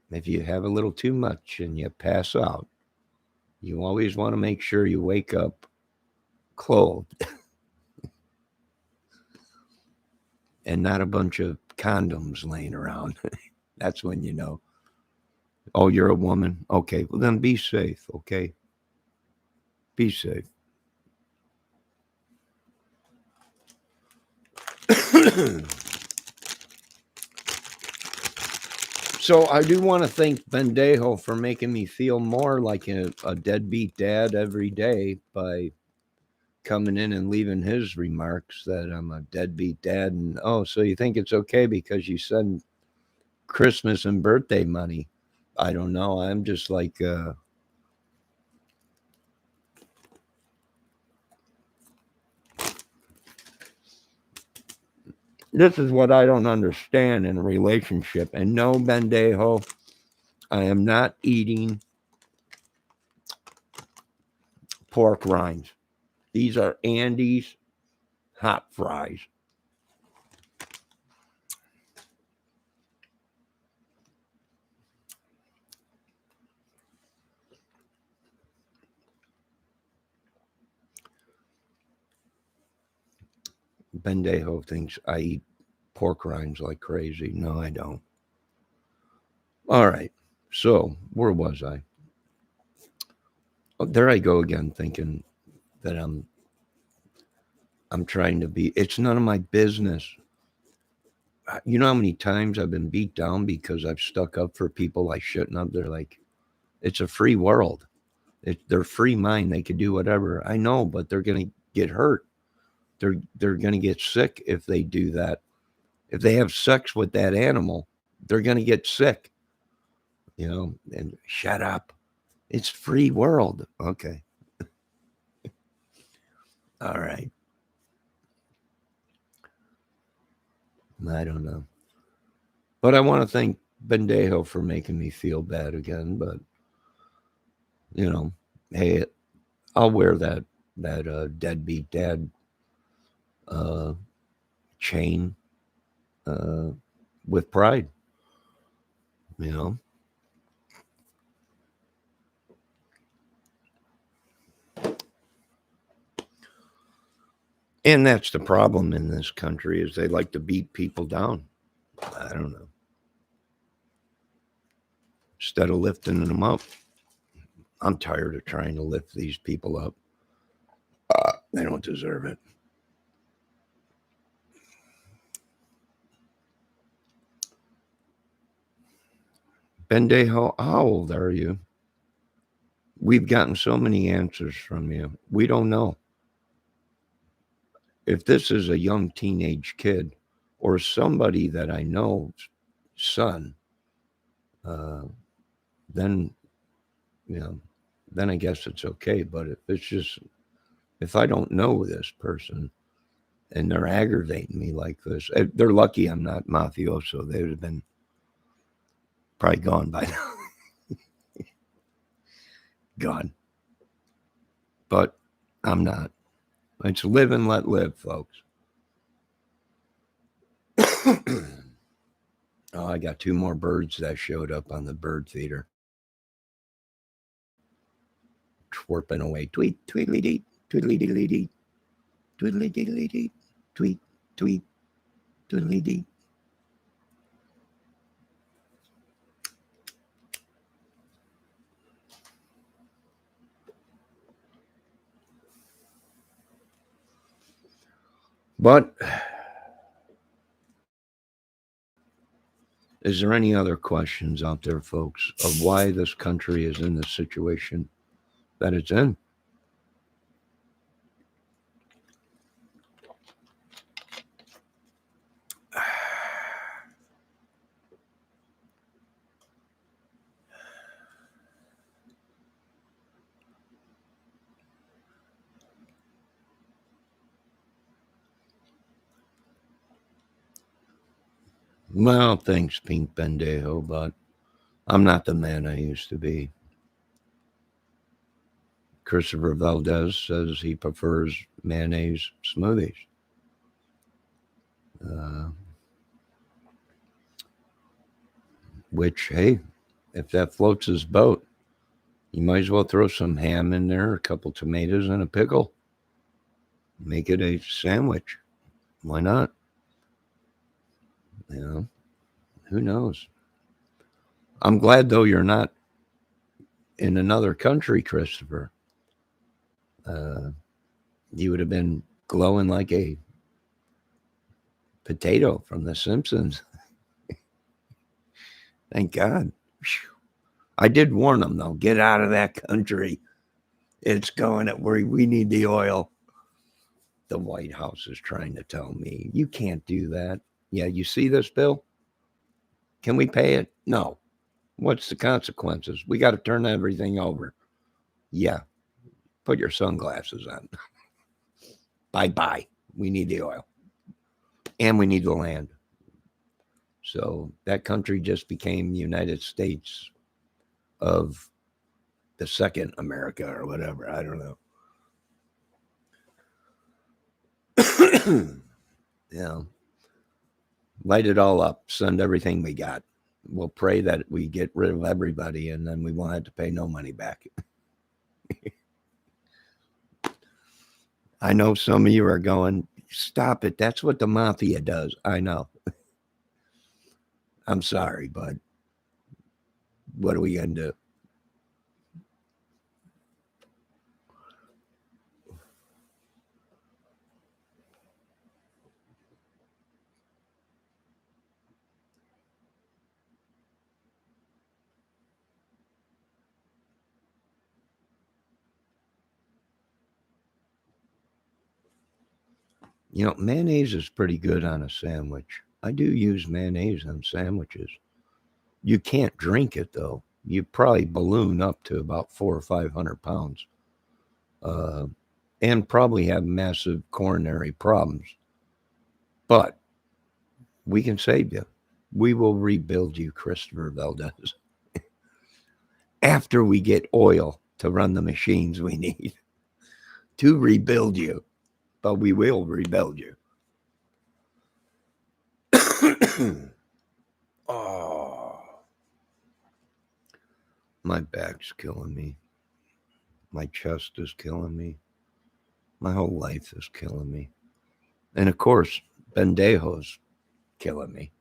If you have a little too much and you pass out, you always want to make sure you wake up clothed and not a bunch of condoms laying around. That's when you know. Oh, you're a woman? Okay, well then be safe, okay? Be safe. So I do want to thank Bendejo for making me feel more like a deadbeat dad every day by coming in and leaving his remarks that I'm a deadbeat dad. And oh, so you think it's okay because you send Christmas and birthday money? I don't know. I'm just like, this is what I don't understand in a relationship. And no, Bendejo, I am not eating pork rinds. These are Andy's hot fries. Bendejo thinks I eat pork rinds like crazy. No, I don't. All right. So where was I? Oh, there I go again, thinking that I'm trying to be. It's none of my business. You know how many times I've been beat down because I've stuck up for people I shouldn't have? They're like, it's a free world. They're free mind. They could do whatever. I know, but they're going to get hurt. They're going to get sick if they do that. If they have sex with that animal, they're going to get sick. And shut up. It's free world. Okay. All right. I don't know. But I want to thank Bendejo for making me feel bad again. But, hey, I'll wear that deadbeat dad chain with pride, And that's the problem in this country is they like to beat people down. I don't know. Instead of lifting them up. I'm tired of trying to lift these people up. They don't deserve it. Bendejo, how old are you? We've gotten so many answers from you. We don't know. If this is a young teenage kid or somebody that I know, son, then, then I guess it's okay. But if I don't know this person and they're aggravating me like this, they're lucky I'm not mafioso. They would have been probably gone by now. Gone. But I'm not. It's live and let live, folks. Oh, I got 2 more birds that showed up on the bird feeder. Twerping away. Tweet, tweedly dee, tweedly diddly dee, tweedly diddly dee, tweet, tweet, tweedly dee. But is there any other questions out there, folks, of why this country is in the situation that it's in? Well, thanks, Pink Bendejo, but I'm not the man I used to be. Christopher Valdez says he prefers mayonnaise smoothies. Which, hey, if that floats his boat, you might as well throw some ham in there, a couple tomatoes, and a pickle. Make it a sandwich. Why not? Who knows? I'm glad, though, you're not in another country, Christopher. You would have been glowing like a potato from The Simpsons. Thank God. I did warn them, though. Get out of that country. It's going at where we need the oil. The White House is trying to tell me, you can't do that. Yeah, you see this bill? Can we pay it? No. What's the consequences? We got to turn everything over. Yeah. Put your sunglasses on. Bye-bye. We need the oil. And we need the land. So that country just became the United States of the second America or whatever. I don't know. Yeah. Light it all up. Send everything we got. We'll pray that we get rid of everybody and then we won't have to pay no money back. I know some of you are going, stop it. That's what the mafia does. I know. I'm sorry, but what are we going to do? You know, mayonnaise is pretty good on a sandwich. I do use mayonnaise on sandwiches. You can't drink it though. You probably balloon up to about 400 or 500 pounds, uh, and probably have massive coronary problems. But we can save you. We will rebuild you, Christopher Valdez, after we get oil to run the machines we need to rebuild you. But we will rebuild you. Oh, my back's killing me. My chest is killing me. My whole life is killing me. And of course, Bendejo's killing me.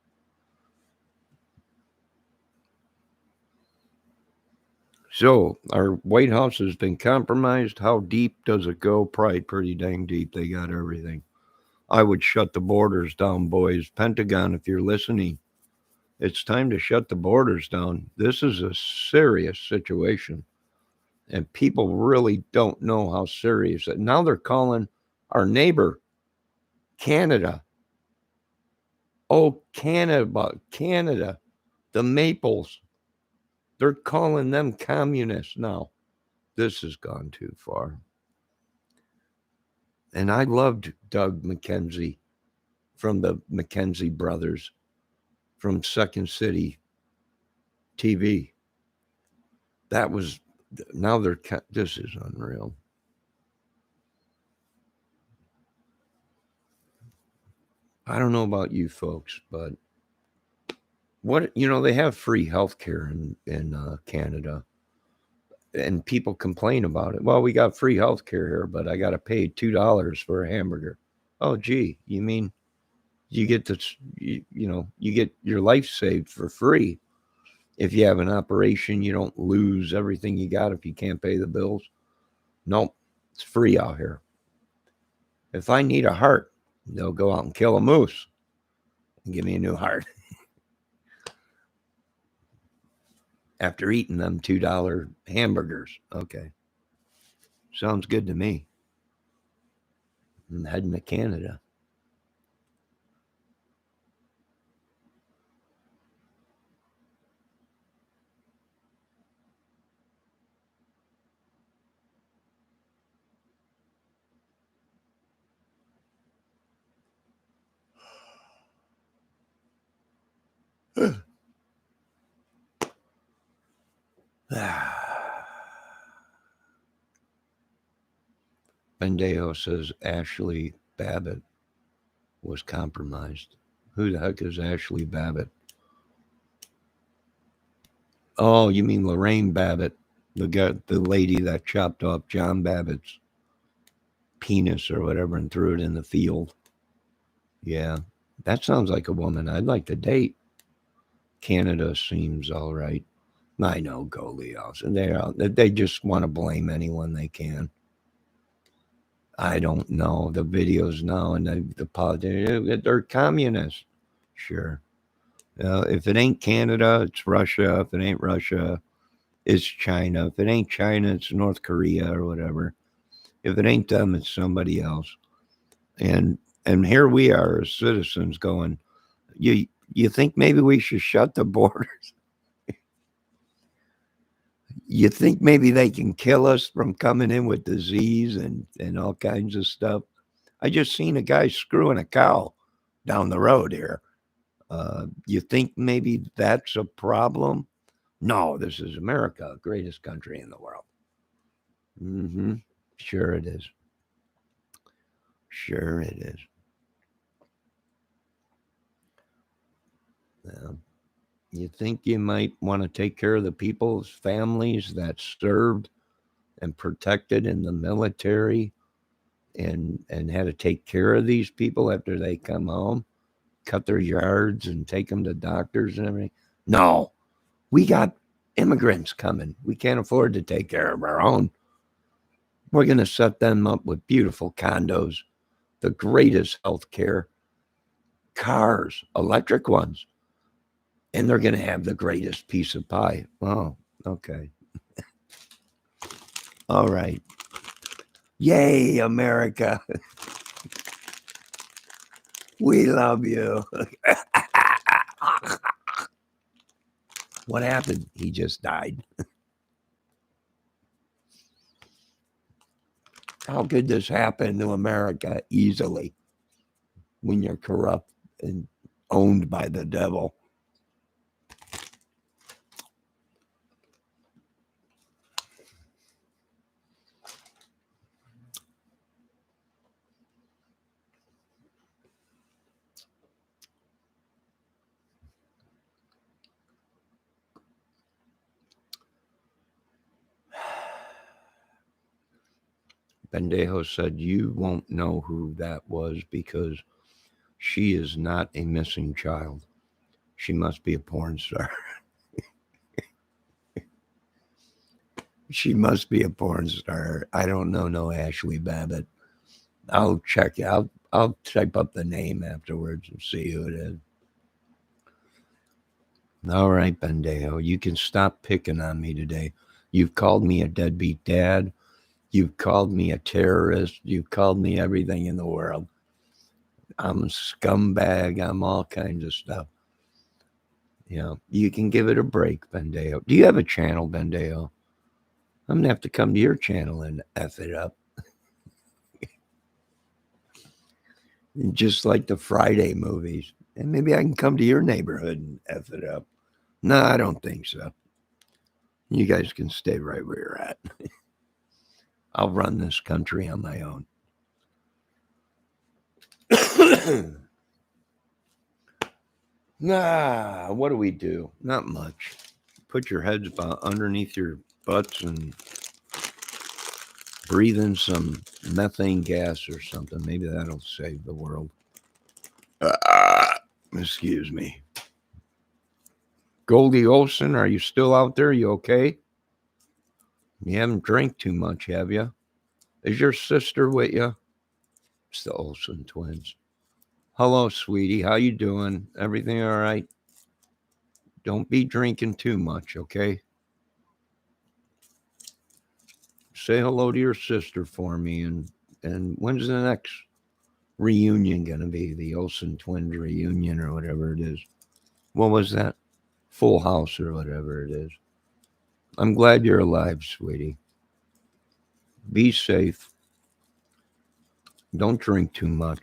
So, our White House has been compromised. How deep does it go? Probably pretty dang deep. They got everything. I would shut the borders down, boys. Pentagon, if you're listening, it's time to shut the borders down. This is a serious situation. And people really don't know how serious it. Now they're calling our neighbor, Canada. Oh, Canada, the Maples. They're calling them communists now. This has gone too far. And I loved Doug McKenzie from the McKenzie brothers from Second City TV. That was, now this is unreal. I don't know about you folks, but they have free health care in Canada. And people complain about it. Well, we got free health care here, but I got to pay $2 for a hamburger. Oh, gee, you mean you get this, you get your life saved for free. If you have an operation, you don't lose everything you got if you can't pay the bills. Nope, it's free out here. If I need a heart, they'll go out and kill a moose and give me a new heart. After eating them $2 hamburgers. Okay. Sounds good to me. I'm heading to Canada. Bendejo says Ashley Babbitt was compromised. Who the heck is Ashley Babbitt? Oh, you mean Lorraine Babbitt, the lady that chopped off John Babbitt's penis or whatever and threw it in the field. Yeah, that sounds like a woman I'd like to date. Canada seems all right. I know, go Leos, and they just want to blame anyone they can. I don't know the videos now, and the politicians, they're communists. Sure. If it ain't Canada, it's Russia. If it ain't Russia, it's China. If it ain't China, it's North Korea or whatever. If it ain't them, it's somebody else. And here we are as citizens going, you think maybe we should shut the borders? You think maybe they can kill us from coming in with disease and all kinds of stuff? I just seen a guy screwing a cow down the road here. You think maybe that's a problem? No, this is America, greatest country in the world. Mm-hmm. Sure it is. Sure it is. You think you might want to take care of the people's families that served and protected in the military and had to take care of these people after they come home, cut their yards and take them to doctors and everything? No, we got immigrants coming. We can't afford to take care of our own. We're going to set them up with beautiful condos, the greatest health care, cars, electric ones, and they're going to have the greatest piece of pie. Oh, okay. All right. Yay, America. We love you. What happened? He just died. How could this happen to America easily when you're corrupt and owned by the devil? Bendejo said, you won't know who that was because she is not a missing child. She must be a porn star. She must be a porn star. I don't know no Ashley Babbitt. I'll check it. I'll type up the name afterwards and see who it is. All right, Bendejo, you can stop picking on me today. You've called me a deadbeat dad. You've called me a terrorist. You've called me everything in the world. I'm a scumbag. I'm all kinds of stuff. You know, you can give it a break, Bendejo. Do you have a channel, Bendejo? I'm going to have to come to your channel and F it up. Just like the Friday movies. And maybe I can come to your neighborhood and F it up. No, I don't think so. You guys can stay right where you're at. I'll run this country on my own. Nah, what do we do? Not much. Put your heads underneath your butts and breathe in some methane gas or something. Maybe that'll save the world. Excuse me. Goldie Olson, are you still out there? You okay? You haven't drank too much, have you? Is your sister with you? It's the Olsen twins. Hello, sweetie. How you doing? Everything all right? Don't be drinking too much, okay? Say hello to your sister for me. And when's the next reunion going to be? The Olsen twins reunion or whatever it is. What was that? Full House or whatever it is. I'm glad you're alive, sweetie. Be safe. Don't drink too much.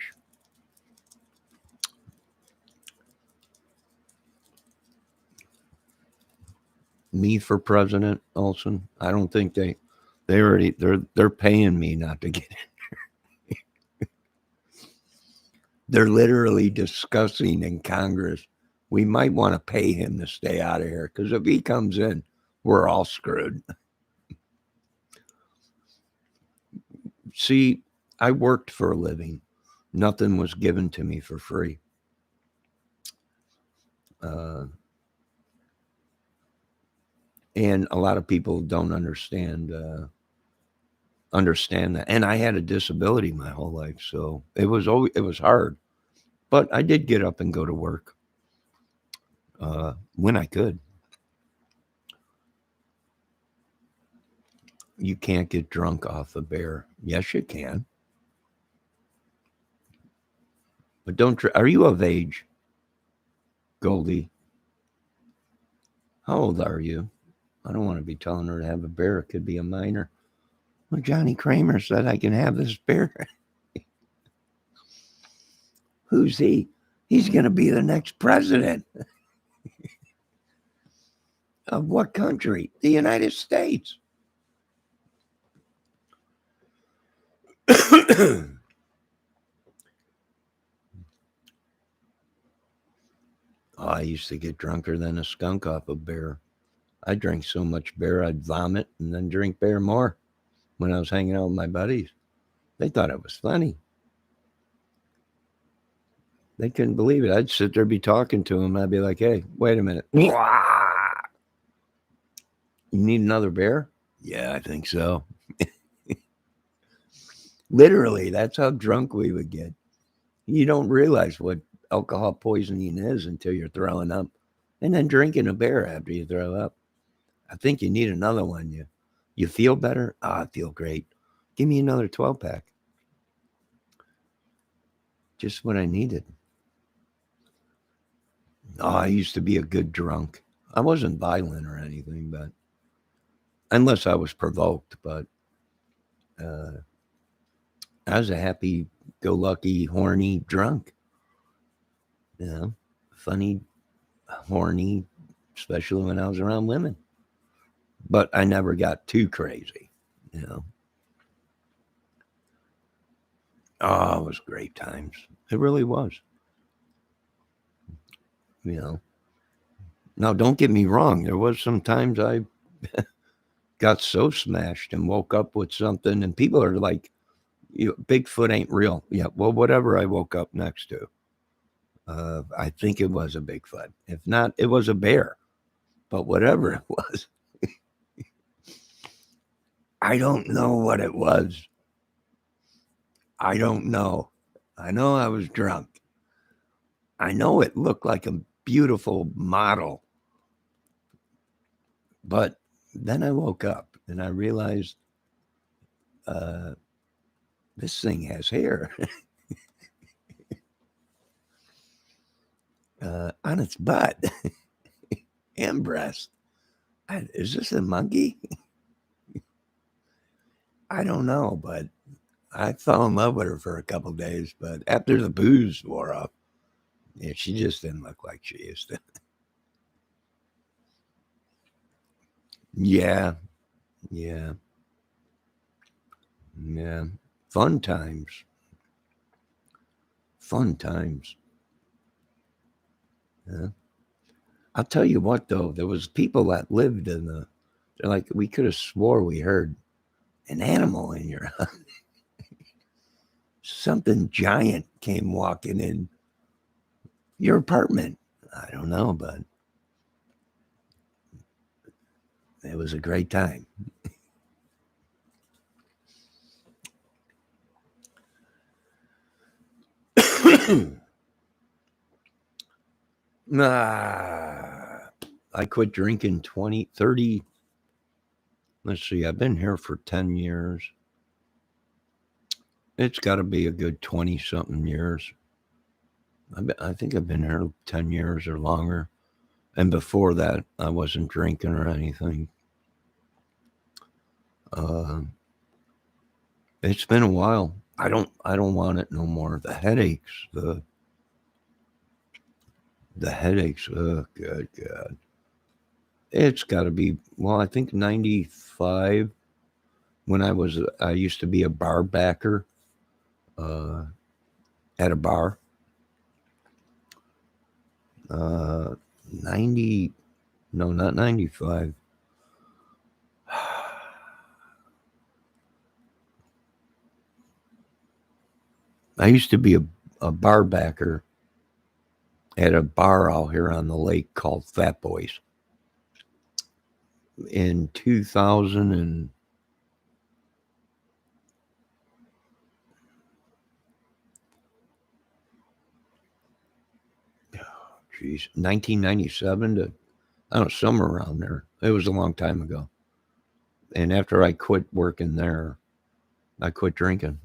Me for president, Olsen? I don't think they're paying me not to get in. They're literally discussing in Congress. We might want to pay him to stay out of here because if he comes in, we're all screwed. See, I worked for a living. Nothing was given to me for free. And a lot of people don't understand that. And I had a disability my whole life, so it was hard. But I did get up and go to work when I could. You can't get drunk off a beer. Yes, you can. But don't. Are you of age, Goldie? How old are you? I don't want to be telling her to have a beer. It could be a minor. Well, Johnny Kramer said I can have this beer. Who's he? He's going to be the next president. Of what country? The United States. Oh, I used to get drunker than a skunk off of beer. I drank so much beer I'd vomit and then drink beer more when I was hanging out with my buddies. They thought it was funny. They couldn't believe it. I'd sit there, be talking to them. I'd be like, hey, wait a minute. You need another beer? Yeah, I think so. Literally, that's how drunk we would get. You don't realize what alcohol poisoning is until you're throwing up and then drinking a beer after you throw up. I think you need another one. You feel better? I feel great. Give me another 12 pack. Just what I needed. Oh, I used to be a good drunk. I wasn't violent or anything, but unless I was provoked, but uh, I was a happy go lucky, horny drunk. You know, funny, horny, especially when I was around women. But I never got too crazy, you know. Oh, it was great times. It really was, you know. Now, don't get me wrong. There was some times I got so smashed and woke up with something, and people are like, Bigfoot ain't real. Yeah, well, whatever I woke up next to, I think it was a Bigfoot. If not, it was a bear. But whatever it was, I don't know what it was. I don't know. I know I was drunk. I know it looked like a beautiful model. But then I woke up and I realized uh, this thing has hair on its butt and breast. Is this a monkey? I don't know, but I fell in love with her for a couple of days. But after the booze wore off, yeah, she just didn't look like she used to. Yeah, yeah, yeah. Fun times. Fun times. Yeah. I'll tell you what, though, there was people that lived in the. They're like, we could have swore we heard an animal in your house. Something giant came walking in your apartment. I don't know, but it was a great time. Ah, I quit drinking 20, 30. Let's see, I've been here for 10 years. It's got to be a good 20 something years. I think I've been here 10 years or longer. And before that, I wasn't drinking or anything. Uh, it's been a while. I don't want it no more. The headaches. Oh, good God. It's got to be, well, I think 95 when I used to be a bar backer uh, at a bar. 90, no, not 95. I used to be a bar backer at a bar out here on the lake called Fat Boys in 2000 and geez, 1997 to I don't know, somewhere around there. It was a long time ago. And after I quit working there, I quit drinking.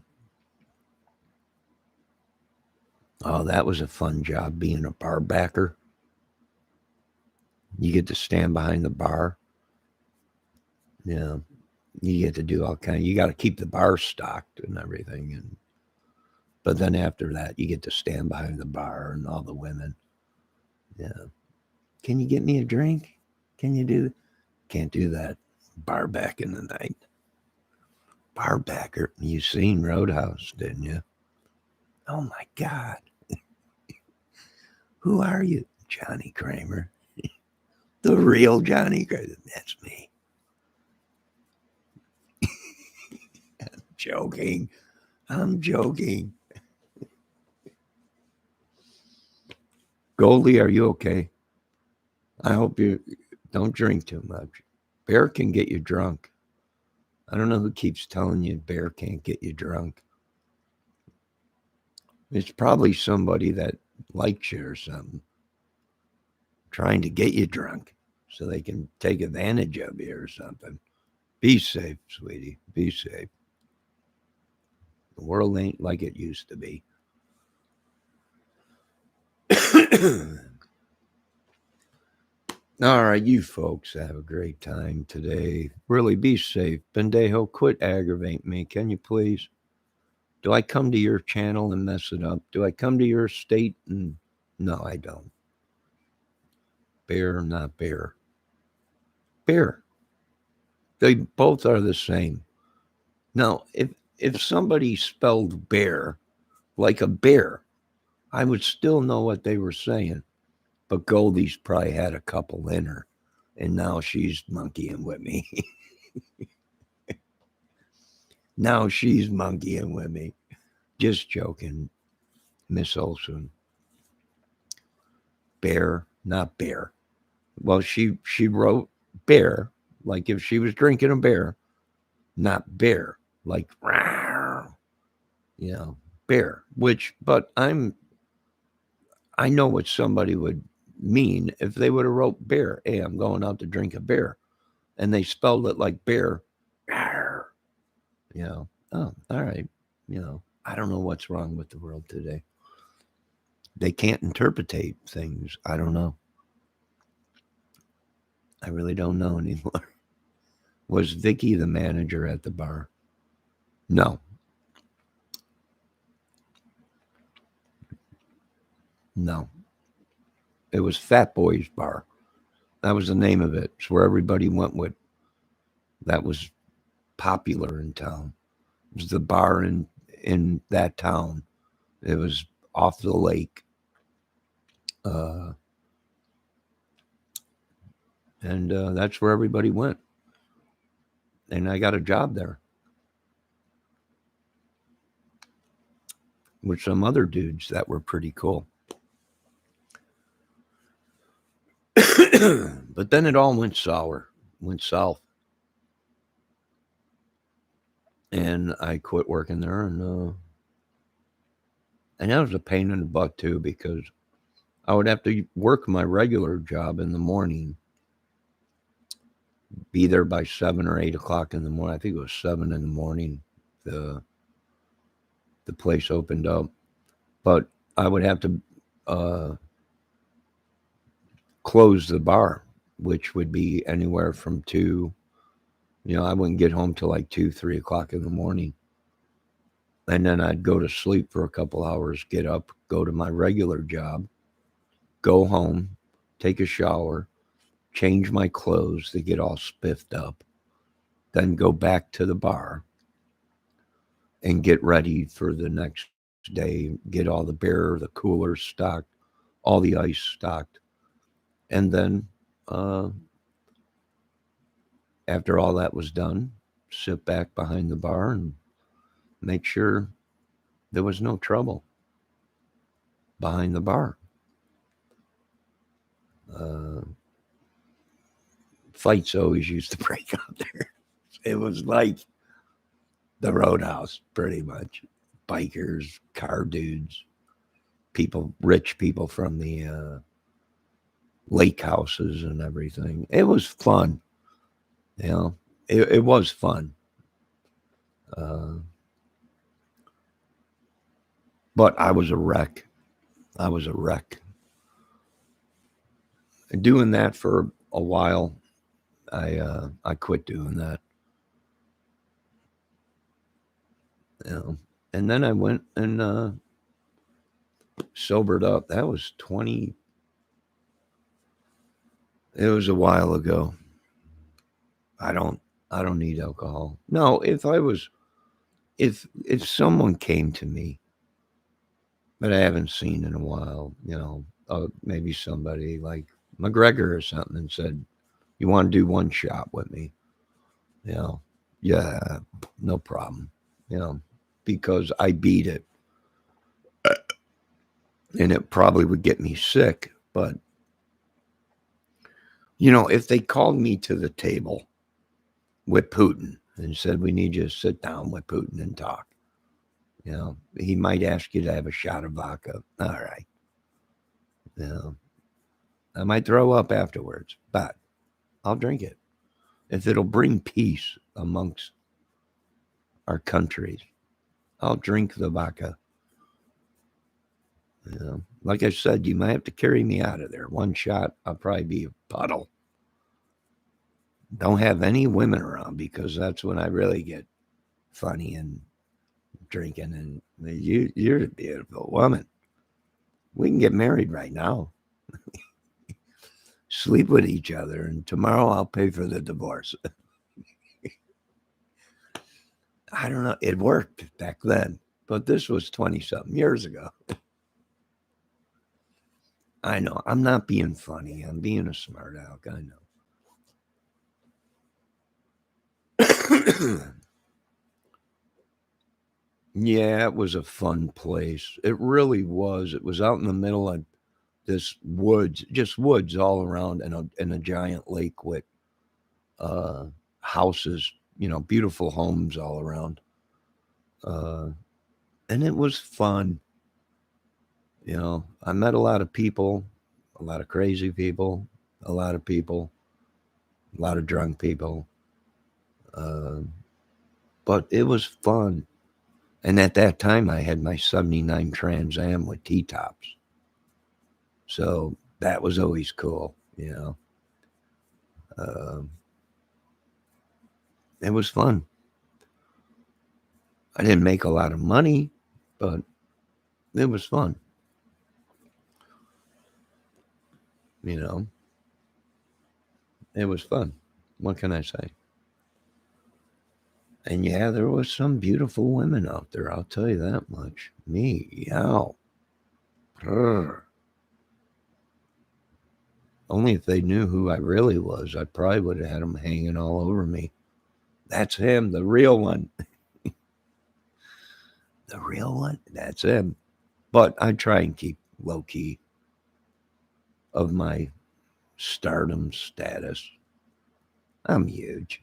Oh, that was a fun job being a bar backer. You get to stand behind the bar. Yeah, you get to do all kind. You got to keep the bar stocked and everything. And but then after that, you get to stand behind the bar and all the women. Yeah, can you get me a drink? Can you do? Can't do that. Bar back in the night. Bar backer. You seen Roadhouse, didn't you? Oh my God. Who are you? Johnny Kramer. The real Johnny Kramer. That's me. Joking. I'm joking. Goldie, are you okay? I hope you don't drink too much. Bear can get you drunk. I don't know who keeps telling you bear can't get you drunk. It's probably somebody that likes you or something, trying to get you drunk so they can take advantage of you or something. Be safe, sweetie. Be safe. The world ain't like it used to be. All right, you folks have a great time today. Really be safe. Bendejo, quit aggravating me, can you please? Do I come to your channel and mess it up? Do I come to your state and no, I don't. Bear, not bear. Bear. They both are the same. Now, if somebody spelled bear like a bear, I would still know what they were saying. But Goldie's probably had a couple in her, and now she's monkeying with me. Now she's monkeying with me. Just joking, Miss Olson. Bear, not bear. Well, she wrote bear, like if she was drinking a bear, not bear, like, you know, bear, but I know what somebody would mean if they would have wrote bear. Hey, I'm going out to drink a beer. And they spelled it like bear. You know, oh, all right. You know, I don't know what's wrong with the world today. They can't interpretate things. I don't know. I really don't know anymore. Was Vicky the manager at the bar? No. No. It was Fat Boy's Bar. That was the name of it. It's where everybody went with. That was popular in town. It was the bar in that town. It was off the lake. And that's where everybody went. And I got a job there with some other dudes that were pretty cool. But then it all went south. And I quit working there, and that was a pain in the butt too, because I would have to work my regular job in the morning, be there by 7 or 8 o'clock in the morning. I think it was 7 in the morning. The place opened up, but I would have to close the bar, which would be anywhere from 2. You know, I wouldn't get home till like 2, 3 o'clock in the morning. And then I'd go to sleep for a couple hours, get up, go to my regular job, go home, take a shower, change my clothes to get all spiffed up, then go back to the bar and get ready for the next day, get all the beer, the coolers stocked, all the ice stocked. And then after all that was done, sit back behind the bar and make sure there was no trouble behind the bar. Fights always used to break out there. It was like the Roadhouse, pretty much. Bikers, car dudes, people, rich people from the lake houses and everything. It was fun. You know, it was fun. But I was a wreck. Doing that for a while, I quit doing that. You know, and then I went and sobered up. That was 20. It was a while ago. I don't need alcohol. No, if someone came to me that I haven't seen in a while, you know, maybe somebody like McGregor or something and said, "You want to do one shot with me?" You know, yeah, no problem. You know, because I beat it, and it probably would get me sick. But if they called me to the table with Putin and said, "We need you to sit down with Putin and talk," he might ask you to have a shot of vodka. All right. You know, I might throw up afterwards, but I'll drink it if it'll bring peace amongst our countries. I'll drink the vodka. Like I said, you might have to carry me out of there. One shot, I'll probably be a puddle. Don't have any women around because that's when I really get funny and drinking. And you're a beautiful woman. We can get married right now, sleep with each other, and tomorrow I'll pay for the divorce. I don't know. It worked back then, but this was 20 something years ago. I know. I'm not being funny. I'm being a smart aleck. I know. Yeah, it was a fun place. It really was. It was out in the middle of this woods, just woods all around, and a giant lake with uh, houses, beautiful homes all around. Uh, and it was fun. I met a lot of people, a lot of crazy people, a lot of people, a lot of drunk people. Uh, but it was fun. And at that time, I had my 79 Trans Am with T-tops. So that was always cool. Uh, it was fun. I didn't make a lot of money, but it was fun. You know, it was fun. What can I say? And yeah, there was some beautiful women out there. I'll tell you that much. Me, yow. Brr. Only if they knew who I really was, I probably would have had them hanging all over me. That's him, the real one. The real one? That's him. But I try and keep low key of my stardom status. I'm huge.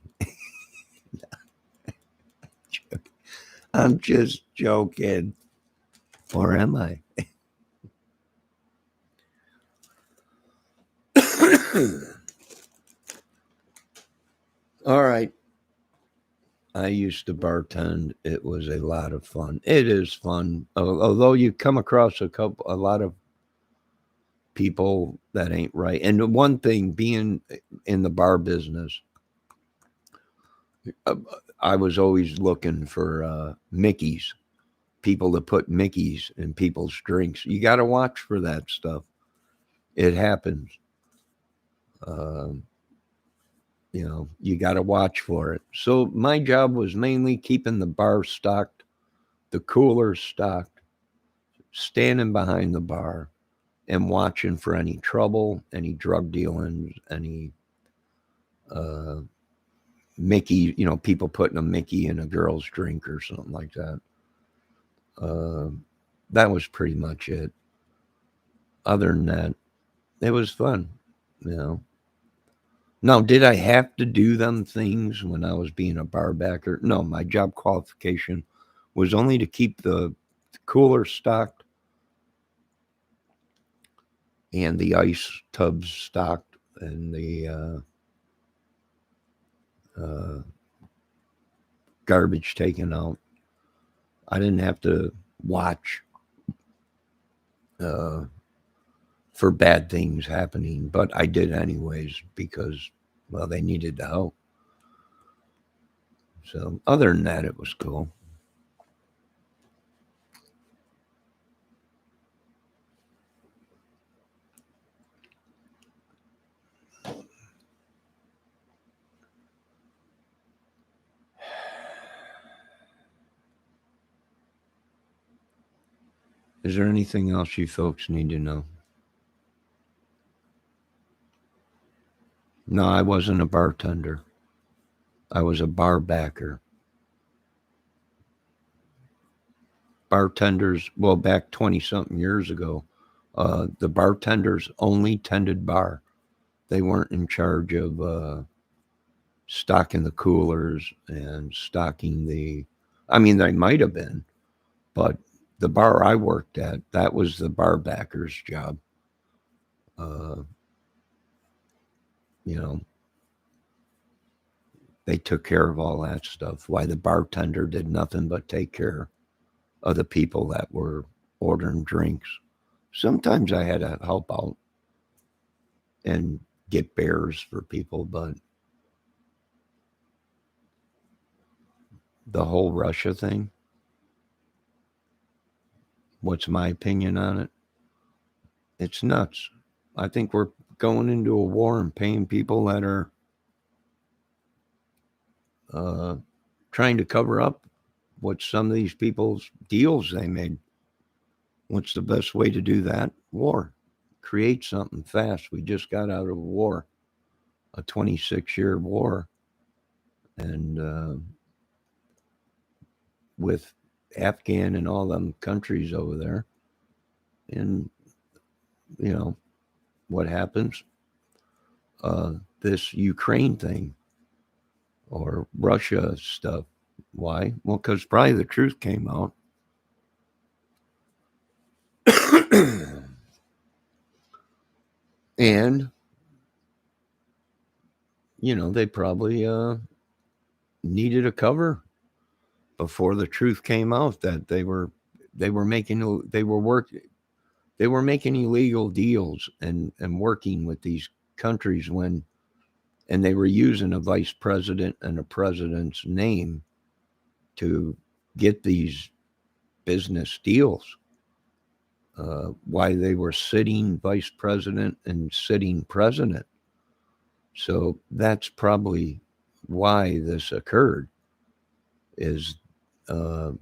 I'm just joking. Or am I? All right. I used to bartend. It was a lot of fun. It is fun. Although you come across a lot of people that ain't right. And the one thing being in the bar business, uh, I was always looking for Mickeys, people to put Mickeys in people's drinks. You got to watch for that stuff. It happens. Um, you got to watch for it. So my job was mainly keeping the bar stocked, the cooler stocked, standing behind the bar and watching for any trouble, any drug dealings, any uh, Mickey, people putting a Mickey in a girl's drink or something like that. Uh, that was pretty much it. Other than that, it was fun, you know. Now, did I have to do them things when I was being a bar backer? No, my job qualification was only to keep the cooler stocked and the ice tubs stocked and the uh, garbage taken out. I didn't have to watch uh, for bad things happening, but I did anyways because, well, they needed the help. So, other than that, it was cool. Is there anything else you folks need to know? No, I wasn't a bartender. I was a bar backer. Bartenders, well, back 20 something years ago, the bartenders only tended bar. They weren't in charge of stocking the coolers and stocking the, I mean, they might have been, but the bar I worked at, that was the bar backer's job. Uh, you know, they took care of all that stuff. Why the bartender did nothing but take care of the people that were ordering drinks. Sometimes I had to help out and get beers for people, but the whole Russia thing, what's my opinion on it? It's nuts. I think we're going into a war and paying people that are uh, trying to cover up what some of these people's deals they made. What's the best way to do that? War. Create something fast. We just got out of a war, a 26-year war, and with Afghan and all them countries over there. And, you know, what happens? This Ukraine thing or Russia stuff. Why? Well, because probably the truth came out. And, you know, they probably needed a cover before the truth came out that they were making illegal deals and working with these countries when and they were using a vice president and a president's name to get these business deals. Why they were sitting vice president and sitting president. So that's probably why this occurred. Is uh,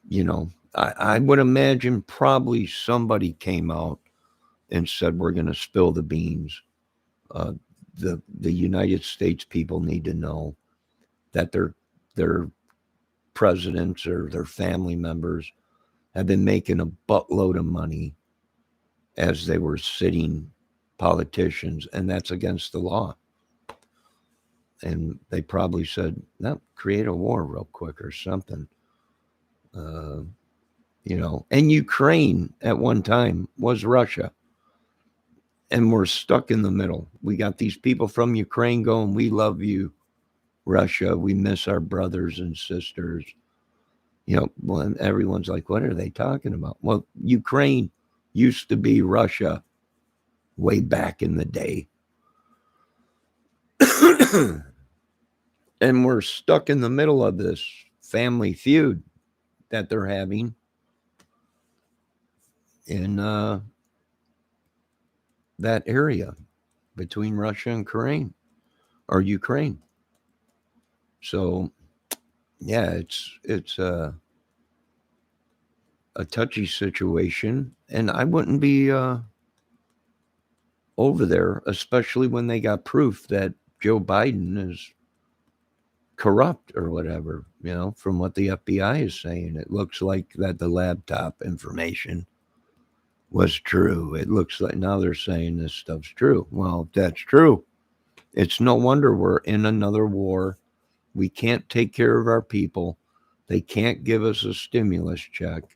you know, I would imagine probably somebody came out and said we're going to spill the beans. Uh, the United States people need to know that their presidents or their family members have been making a buttload of money as they were sitting politicians, and that's against the law. And they probably said, no, create a war real quick or something. Uh, and Ukraine at one time was Russia. And we're stuck in the middle. We got these people from Ukraine going, we love you, Russia. We miss our brothers and sisters. Well, everyone's like, what are they talking about? Well, Ukraine used to be Russia way back in the day. And we're stuck in the middle of this family feud that they're having in that area between Russia and Ukraine. So, yeah, it's a touchy situation, and I wouldn't be over there, especially when they got proof that Joe Biden is corrupt or whatever. From what the FBI is saying, it looks like that the laptop information was true. It looks like now they're saying this stuff's true. Well, if that's true, it's no wonder we're in another war. We can't take care of our people. They can't give us a stimulus check.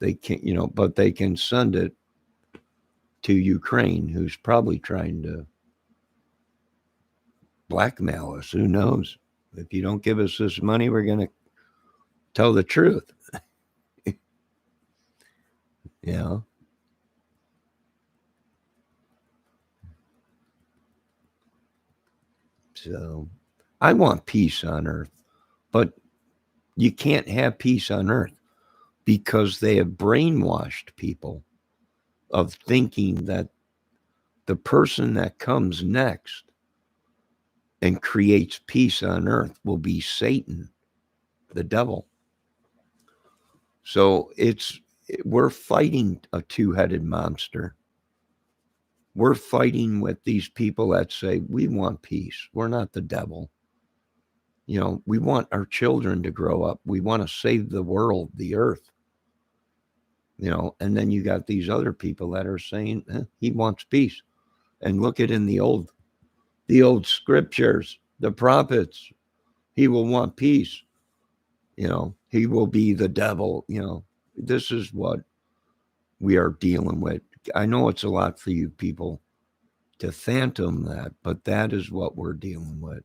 They can't, but they can send it to Ukraine, who's probably trying to blackmail us. Who knows? If you don't give us this money, we're going to tell the truth. Yeah. So I want peace on earth, but you can't have peace on earth because they have brainwashed people of thinking that the person that comes next and creates peace on earth will be Satan, the devil. So we're fighting a two-headed monster. We're fighting with these people that say, we want peace. We're not the devil. We want our children to grow up. We want to save the world, the earth. And then you got these other people that are saying he wants peace. And look at in the old scriptures, the prophets, he will want peace. He will be the devil. This is what we are dealing with. I know it's a lot for you people to phantom that, but that is what we're dealing with.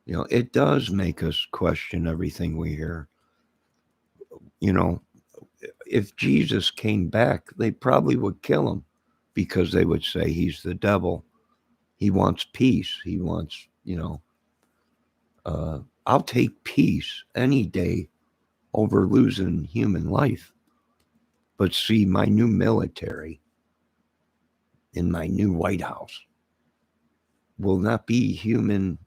It does make us question everything we hear. If Jesus came back, they probably would kill him because they would say he's the devil. He wants peace. He wants, I'll take peace any day over losing human life. But see, my new military in my new White House will not be human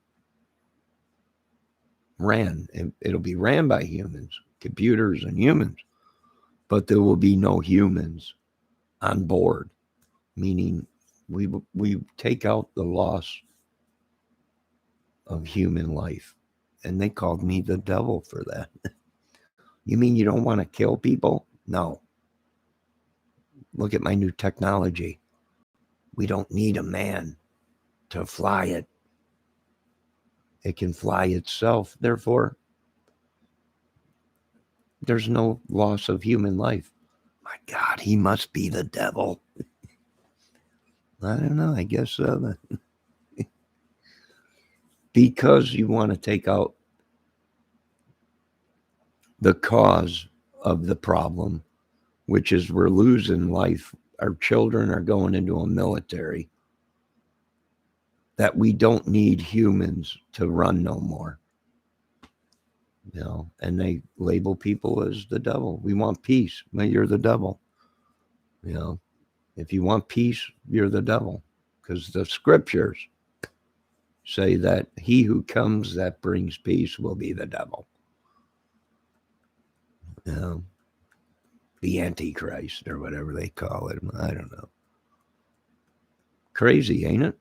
ran. It'll be ran by humans, computers and humans, but there will be no humans on board, meaning we take out the loss of human life. And they called me the devil for that. You mean you don't want to kill people? No. Look at my new technology. We don't need a man to fly it. It can fly itself. Therefore, there's no loss of human life. My God, he must be the devil. I don't know. I guess so. Because you want to take out the cause of the problem, which is we're losing life. Our children are going into a military that we don't need humans to run no more. And they label people as the devil. We want peace. Well, you're the devil. If you want peace, you're the devil. Because the scriptures say that he who comes that brings peace will be the devil. The Antichrist or whatever they call it. I don't know. Crazy, ain't it?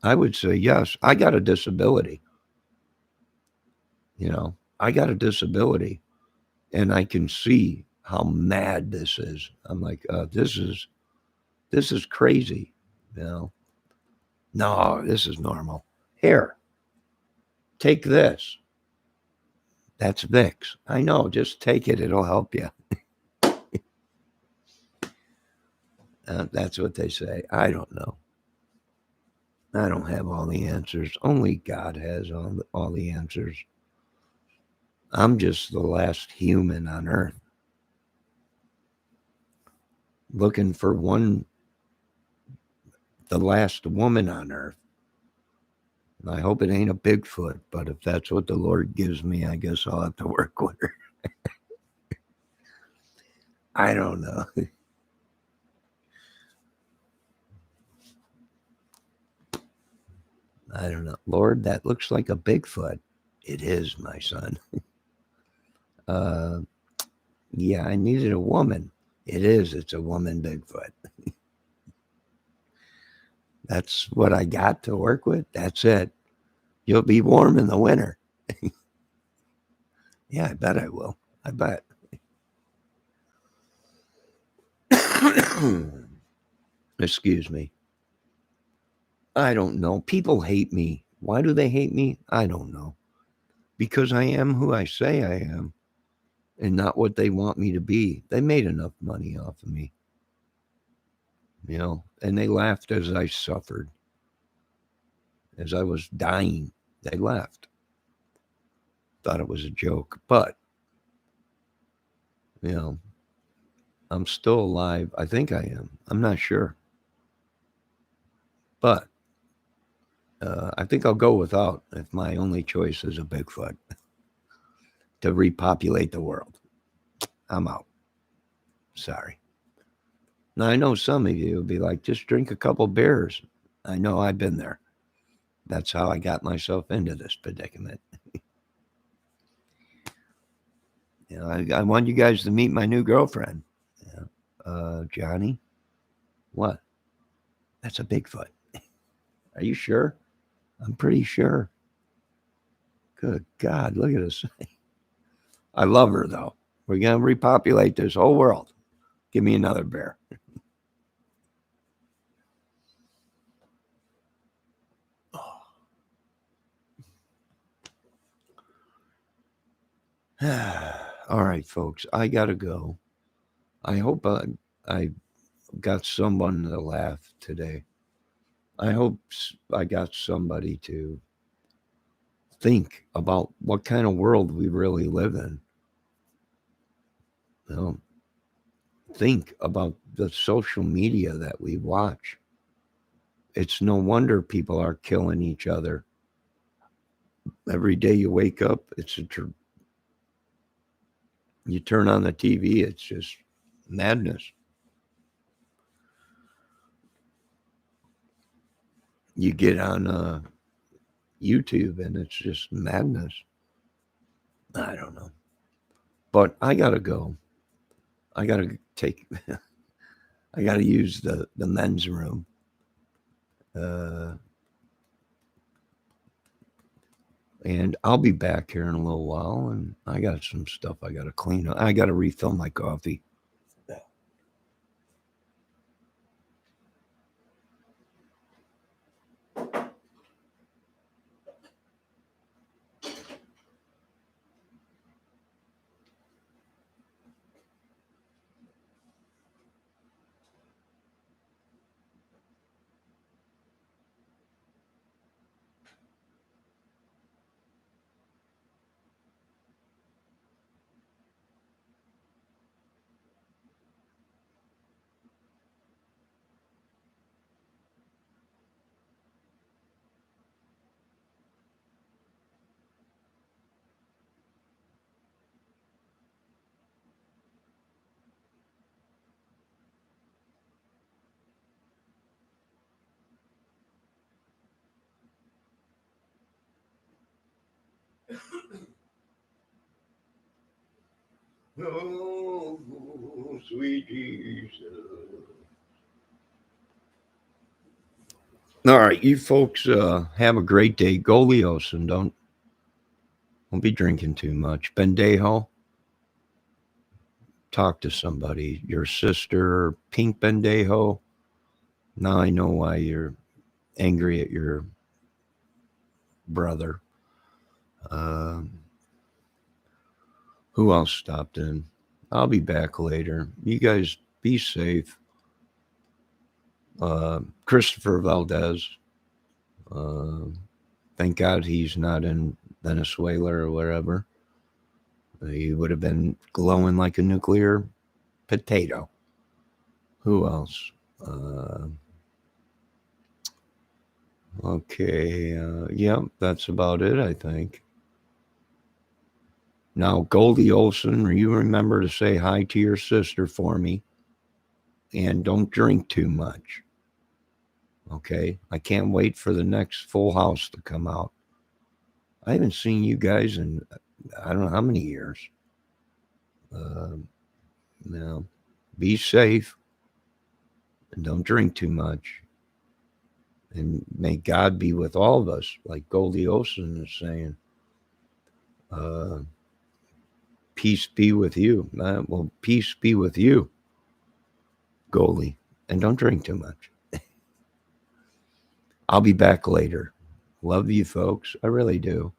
I would say yes. I got a disability. I got a disability and I can see how mad this is. I'm like, this is crazy. No, this is normal. Here, take this. That's Vicks. I know, just take it. It'll help you. That's what they say. I don't know. I don't have all the answers. Only God has all the answers. I'm just the last human on earth. Looking for the last woman on earth. I hope it ain't a Bigfoot, but if that's what the Lord gives me, I guess I'll have to work with her. I don't know. I don't know. Lord, that looks like a Bigfoot. It is, my son. Yeah, I needed a woman. It is. It's a woman Bigfoot. That's what I got to work with. That's it. You'll be warm in the winter. Yeah, I bet I will. I bet. Excuse me. I don't know. People hate me. Why do they hate me? I don't know. Because I am who I say I am and not what they want me to be. They made enough money off of me. And they laughed as I suffered. As I was dying, they laughed. Thought it was a joke, but I'm still alive. I think I am. I'm not sure. But I think I'll go without if my only choice is a Bigfoot to repopulate the world. I'm out. Sorry. Now, I know some of you will be like, just drink a couple beers. I know I've been there. That's how I got myself into this predicament. I want you guys to meet my new girlfriend, Johnny. What? That's a Bigfoot. Are you sure? I'm pretty sure. Good God, look at this. I love her, though. We're going to repopulate this whole world. Give me another bear. All right, folks, I got to go. I hope I got someone to laugh today. I hope I got somebody to think about what kind of world we really live in. You know, think about the social media that we watch. It's no wonder people are killing each other. Every day you wake up, you turn on the TV, it's just madness. You get on YouTube and it's just madness. I don't know. But I got to go. I got to take, I got to use the men's room. And I'll be back here in a little while, and I got some stuff I got to clean up. I got to refill my coffee. Oh, sweet Jesus. All right, you folks have a great day. Go Leos and don't be drinking too much. Bendejo, talk to somebody. Your sister, Pink Bendejo. Now I know why you're angry at your brother. Who else stopped in? I'll be back later. You guys be safe. Christopher Valdez. Thank God he's not in Venezuela or wherever. He would have been glowing like a nuclear potato. Who else? Okay. Yep, that's about it, I think. Now, Goldie Olson, you remember to say hi to your sister for me. And don't drink too much. Okay? I can't wait for the next Full House to come out. I haven't seen you guys in I don't know how many years. Now, be safe and don't drink too much. And may God be with all of us, like Goldie Olson is saying. Peace be with you. Well, peace be with you, Goldie. And don't drink too much. I'll be back later. Love you, folks. I really do.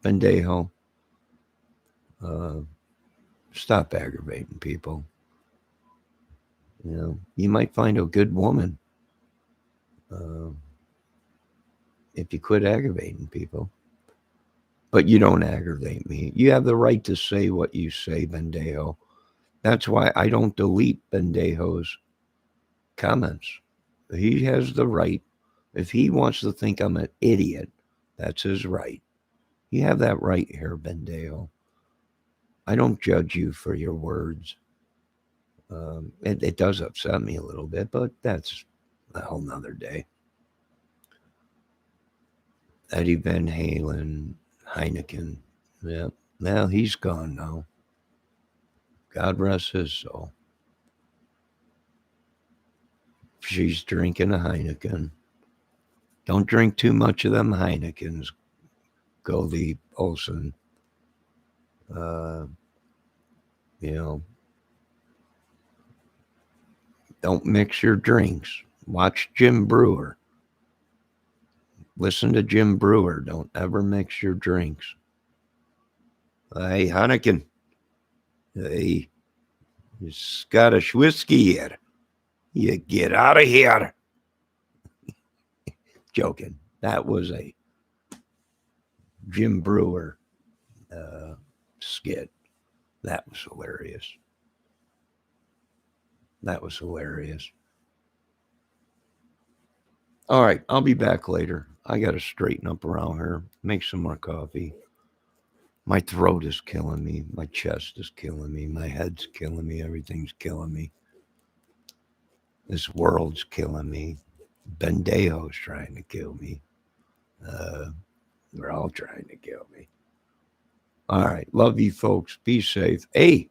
Bendejo. Stop aggravating people. You know, you might find a good woman if you quit aggravating people. But you don't aggravate me. You have the right to say what you say, Bendejo. That's why I don't delete Bendejo's comments. He has the right. If he wants to think I'm an idiot, that's his right. You have that right here, Bendejo. I don't judge you for your words. It does upset me a little bit, but that's a whole nother day. Eddie Van Halen, Heineken. Yeah. Well, he's gone now. God rest his soul. She's drinking a Heineken. Don't drink too much of them Heinekens, Goldie Olson. You know, don't mix your drinks. Watch Jim Brewer. Listen to Jim Brewer. Don't ever mix your drinks. Hey, Heineken. Hey, Scottish whiskey here. You get out of here. Joking. That was a Jim Brewer skit. That was hilarious. That was hilarious. All right, I'll be back later. I got to straighten up around here, make some more coffee. My throat is killing me. My chest is killing me. My head's killing me. Everything's killing me. This world's killing me. Bendejo's trying to kill me. They're all trying to kill me. All right. Love you folks. Be safe. Hey,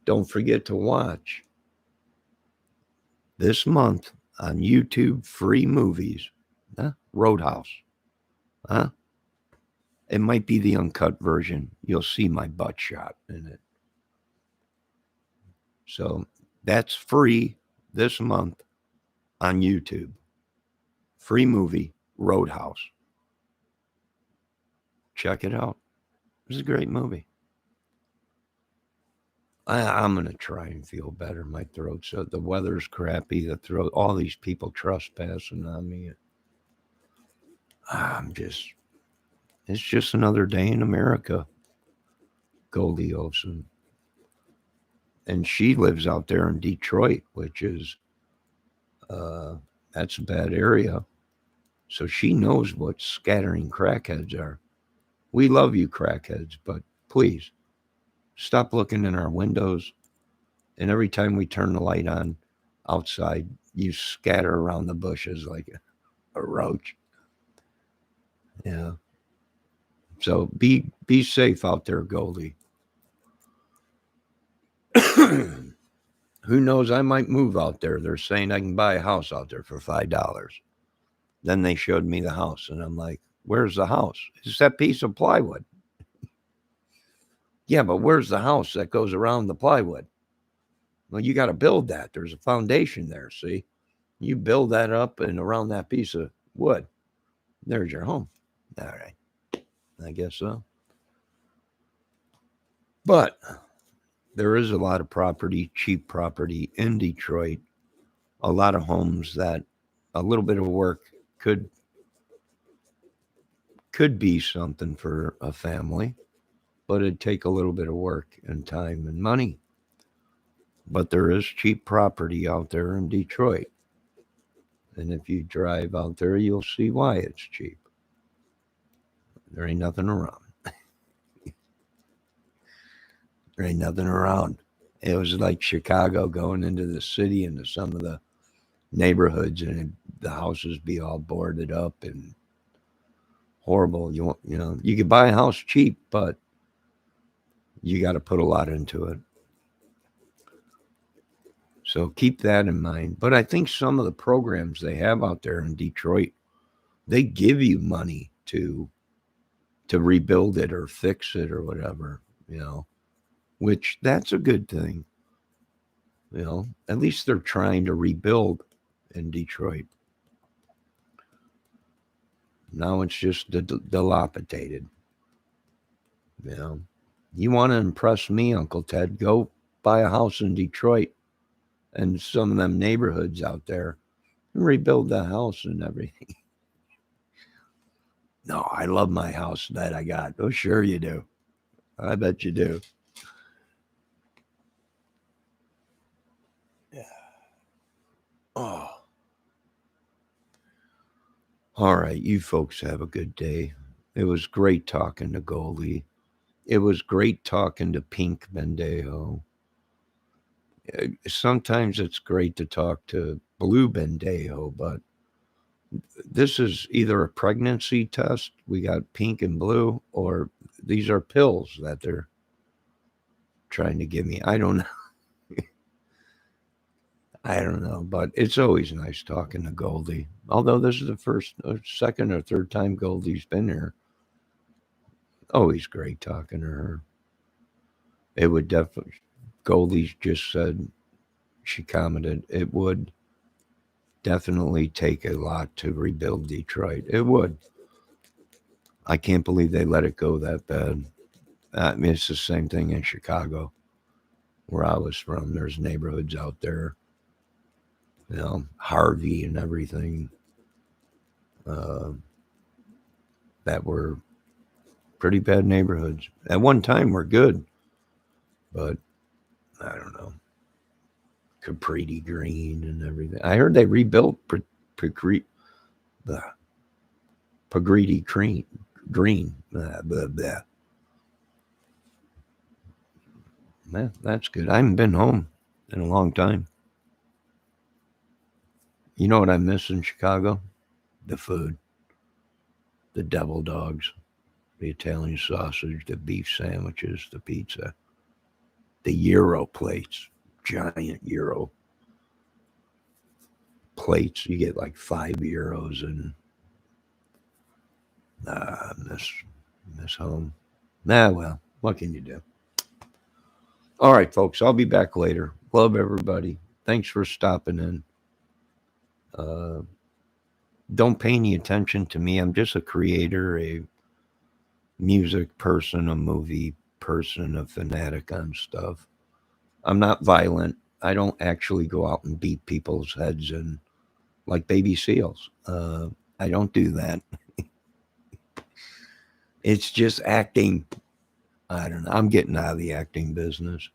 don't forget to watch this month on YouTube free movies. Roadhouse. It might be the uncut version. You'll see my butt shot in it. So that's free this month on YouTube. Free movie, Roadhouse. Check it out. It's a great movie. I'm going to try and feel better. My throat's, the weather's crappy. The throat, all these people trespassing on me. It's just another day in America. Goldie Olson. And she lives out there in Detroit, which is, that's a bad area. So she knows what scattering crackheads are. We love you, crackheads, but please stop looking in our windows. And every time we turn the light on outside, you scatter around the bushes like a roach. Yeah. So be safe out there, Goldie. Who knows? I might move out there. They're saying I can buy a house out there for $5. Then they showed me the house, and I'm like, where's the house? It's that piece of plywood. Yeah, but where's the house that goes around the plywood? Well, you got to build that. There's a foundation there, see? You build that up and around that piece of wood. There's your home. All right. I guess so. But there is a lot of property, cheap property in Detroit. A lot of homes that a little bit of work could be something for a family, but it'd take a little bit of work and time and money. But there is cheap property out there in Detroit. And if you drive out there, you'll see why it's cheap. There ain't nothing around. There ain't nothing around. It was like Chicago going into the city into some of the neighborhoods, and the houses be all boarded up and horrible. You could buy a house cheap, but you got to put a lot into it. So keep that in mind. But I think some of the programs they have out there in Detroit, they give you money to rebuild it or fix it or whatever, which that's a good thing. At least they're trying to rebuild in Detroit. Now it's just dilapidated. You want to impress me, Uncle Ted, go buy a house in Detroit and some of them neighborhoods out there and rebuild the house and everything. No, I love my house that I got. Oh, sure you do. I bet you do. Yeah. Oh. All right, you folks have a good day. It was great talking to Goldie. It was great talking to Pink Bendejo. Sometimes it's great to talk to Blue Bendejo, but this is either a pregnancy test. We got pink and blue, or these are pills that they're trying to give me. I don't know. I don't know, but it's always nice talking to Goldie. Although this is the first, second, or third time Goldie's been here. Always great talking to her. It would definitely, Goldie's just said, she commented, it would definitely take a lot to rebuild Detroit. It would. I can't believe they let it go that bad. I mean, it's the same thing in Chicago, where I was from. There's neighborhoods out there, Harvey and everything, uh, that were pretty bad neighborhoods. At one time, were good, but I don't know. Capriti Green and everything. I heard they rebuilt the Pagreedy Green. Blah, blah, blah. Man, that's good. I haven't been home in a long time. You know what I miss in Chicago? The food, the devil dogs, the Italian sausage, the beef sandwiches, the pizza, the Euro plates, giant Euro plates. You get like €5 and miss home. Well, what can you do? All right, folks, I'll be back later. Love everybody. Thanks for stopping in. Uh, don't pay any attention to me. I'm just a creator, a music person, a movie person, a fanatic on stuff. I'm not violent. I don't actually go out and beat people's heads in like baby seals. I don't do that. It's just acting. I don't know. I'm getting out of the acting business.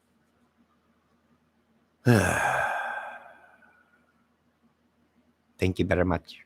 Thank you very much.